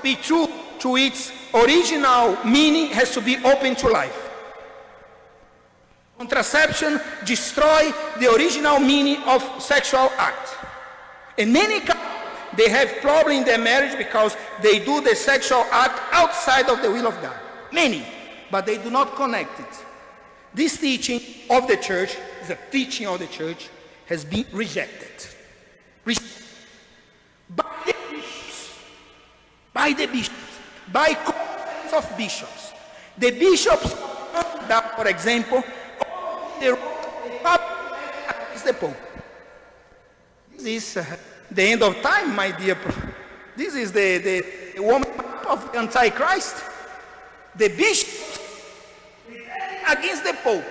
be true to its original meaning, has to be open to life. Contraception destroys the original meaning of sexual act. In many couples, they have problems in their marriage because they do the sexual act outside of the will of God. Many, but they do not connect it. This teaching of the church, the teaching of the church, has been rejected. By the bishops, by conference of bishops. The bishops, for example, they against the Pope. This is the end of time, my dear. This is the woman of the Antichrist. The bishops against the Pope.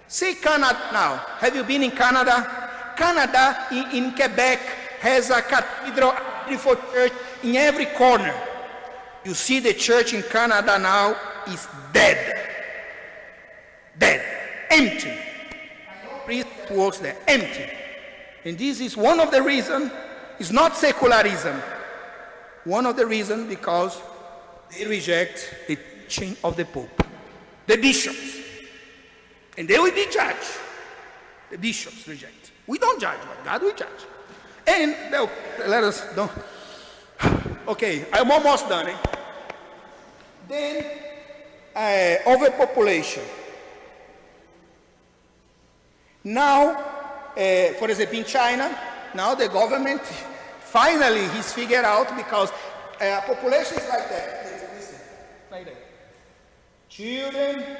See Canada now. Have you been in Canada? Canada in Quebec has a cathedral, a beautiful church in every corner. You see the church in Canada now is dead. Empty. Priest works there, empty. And this is one of the reasons, it's not secularism. One of the reasons because they reject the teaching of the Pope. The bishops. And they will be judged. The bishops reject. We don't judge, but God will judge. And let us don't. Okay, I'm almost done. Then overpopulation. Now, for example, in China, now the government finally has figured out, because population is like that. Listen, like that. Children,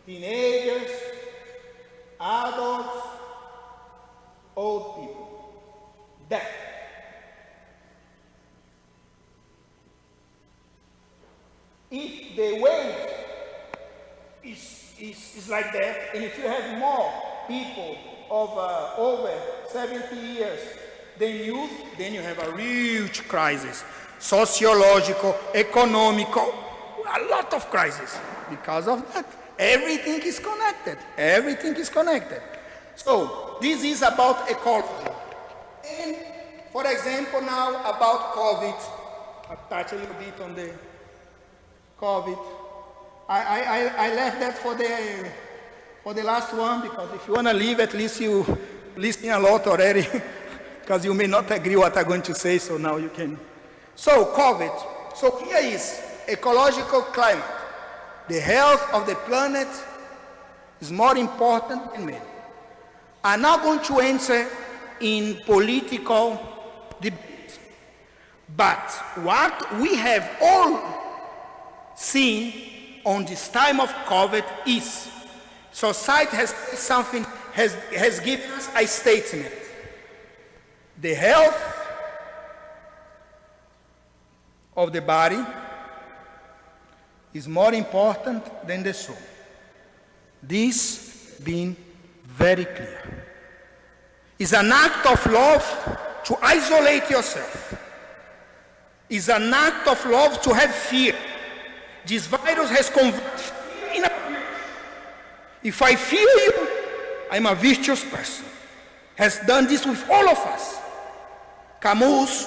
teenagers, adults, old people. Death. If the wave is like that, and if you have more people of over 70 years than youth, then you have a huge crisis. Sociological, economical, a lot of crisis. Because of that, everything is connected. So, this is about ecology. And for example, now about COVID, I'll touch a little bit on the COVID. I left that for the last one, because if you want to leave, at least you listen a lot already, because you may not agree what I'm going to say, so now you can. So COVID. So here is ecological climate. The health of the planet is more important than men. I'm not going to enter in political debate, but what we have all seen on this time of COVID is society has given us a statement. The health of the body is more important than the soul. This being very clear. It's an act of love to isolate yourself. It's an act of love to have fear. This virus has converted fear in a virtue. If I fear you, I'm a virtuous person. Has done this with all of us. Camus,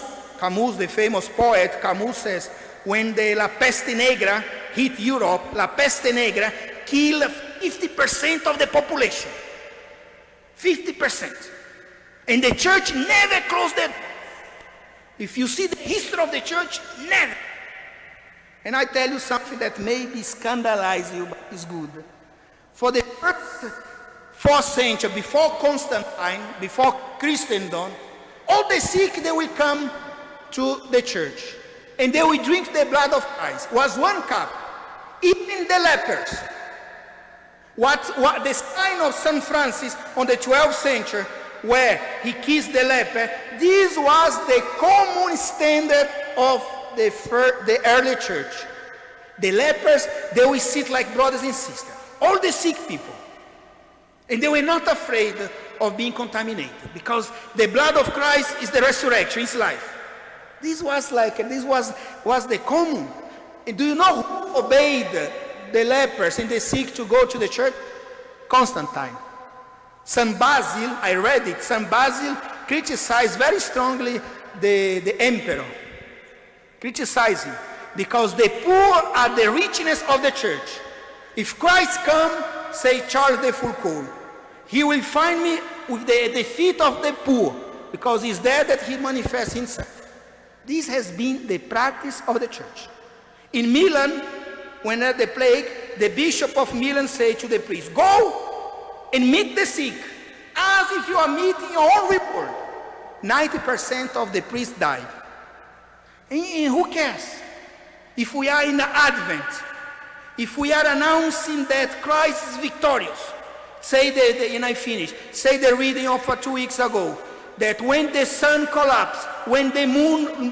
the famous poet, Camus says, when the La Peste Negra hit Europe, La Peste Negra killed 50% of the population. 50%. And the church never closed it. If you see the history of the church, never. And I tell you something that maybe scandalize you, but is good. For the first 4th century, before Constantine, before Christendom, all the sick, they will come to the church. And they will drink the blood of Christ. It was 1 cup. Even the lepers. What the sign of St. Francis on the 12th century, where he kissed the leper, this was the common standard of the early church. The lepers, they will sit like brothers and sisters. All the sick people. And they were not afraid of being contaminated, because the blood of Christ is the resurrection, is life. This was the common. And do you know who obeyed the lepers and the sick to go to the church? Constantine. St. Basil, I read it, St. Basil criticized very strongly the emperor. Criticizing, because the poor are the richness of the church. If Christ come, say Charles de Foucault, he will find me with the feet of the poor, because it's there that he manifests himself. This has been the practice of the church. In Milan, when at the plague, the bishop of Milan said to the priest, go and meet the sick, as if you are meeting your own reward. 90% of the priests died. And who cares? If we are in the Advent, if we are announcing that Christ is victorious, and I finish, say the reading of 2 weeks ago, that when the sun collapses, when the moon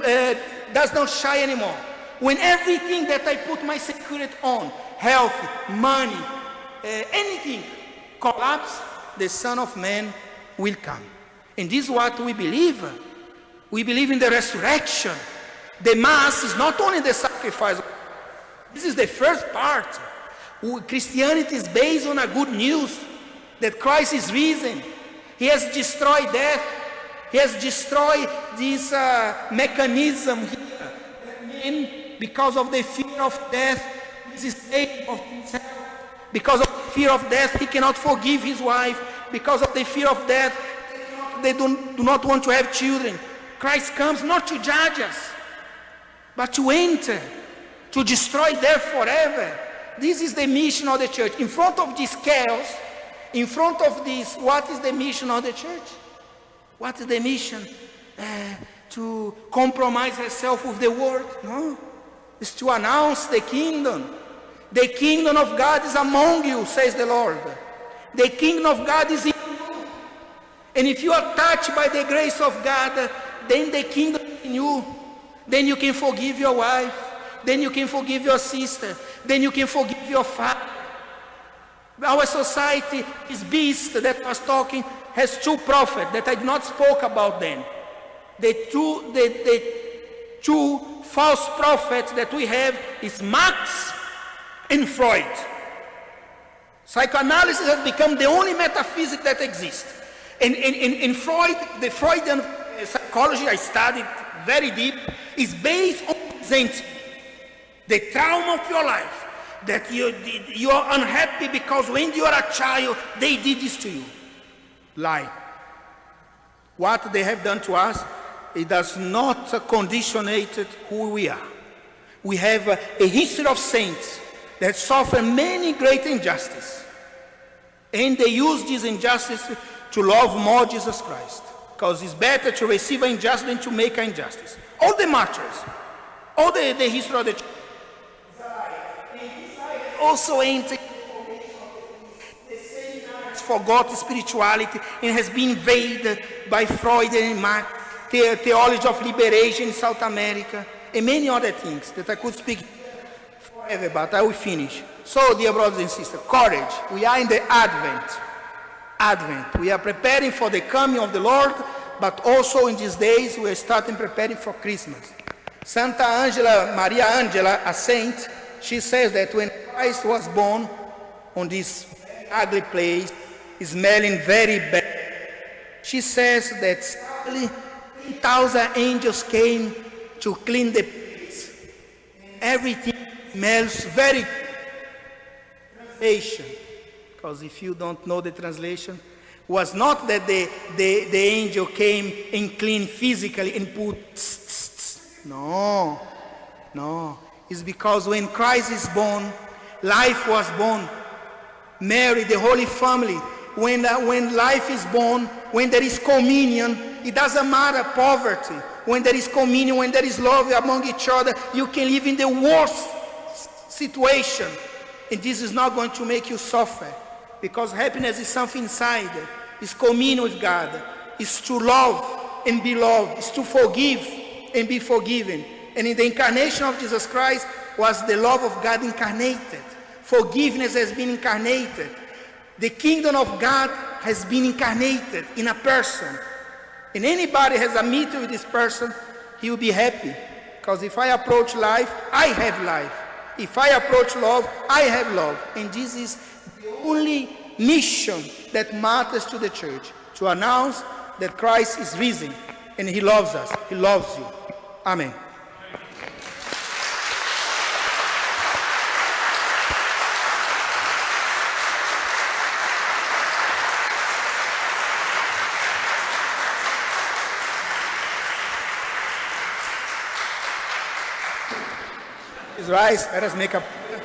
does not shine anymore, when everything that I put my security on, health, money, anything, collapse, the Son of Man will come. And this is what we believe. We believe in the resurrection. The Mass is not only the sacrifice. This is the first part. Christianity is based on a good news that Christ is risen. He has destroyed death. He has destroyed this mechanism here. And because of the fear of death, he is saved of himself. Because of the fear of death, he cannot forgive his wife. Because of the fear of death, they do not want to have children. Christ comes not to judge us, but to enter, to destroy death forever. This is the mission of the church. In front of this chaos, in front of this, what is the mission of the church? What is the mission? To compromise herself with the world? No. It's to announce the kingdom. The kingdom of God is among you, says the Lord. The kingdom of God is in you. And if you are touched by the grace of God, then the kingdom is in you. Then you can forgive your wife. Then you can forgive your sister. Then you can forgive your father. Our society is beast that was talking, has 2 prophets that I did not spoke about them. The two false prophets that we have is Marx and Freud. Psychoanalysis has become the only metaphysics that exists. And Freud, the Freudian psychology I studied very deep, is based on presenting the trauma of your life, that you are unhappy because when you are a child, they did this to you. Lie. What they have done to us, it does not conditionate who we are. We have a history of saints that suffer many great injustices. And they use this injustice to love more Jesus Christ. Because it's better to receive an injustice than to make an injustice. All the martyrs, all the history of the church. Also entered the same forgot spirituality and has been invaded by Freud and Marx, the theology of liberation in South America, and many other things that I could speak forever, but I will finish. So, dear brothers and sisters, courage. We are in the Advent. We are preparing for the coming of the Lord, but also in these days we are starting preparing for Christmas. Santa Angela, Maria Angela, a saint, she says that when Christ was born on this ugly place, smelling very bad, she says that suddenly 10,000 angels came to clean the place. Everything smells very good. Translation, because if you don't know the translation, was not that the angel came and cleaned physically and put no. It's because when Christ is born, life was born. Mary, the Holy Family, when life is born, when there is communion, it doesn't matter poverty. When there is communion, when there is love among each other, you can live in the worst situation. And this is not going to make you suffer. Because happiness is something inside. It's communion with God. It's to love and be loved. It's to forgive and be forgiven. And in the incarnation of Jesus Christ was the love of God incarnated. Forgiveness has been incarnated. The kingdom of God has been incarnated in a person. And anybody has a meeting with this person, he will be happy. Because if I approach life, I have life. If I approach love, I have love. And this is the only mission that matters to the church. To announce that Christ is risen. And he loves us. He loves you. Amen. Rise, let us make a prayer.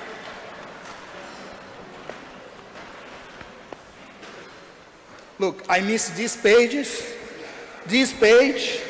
Look, I missed these pages, this page,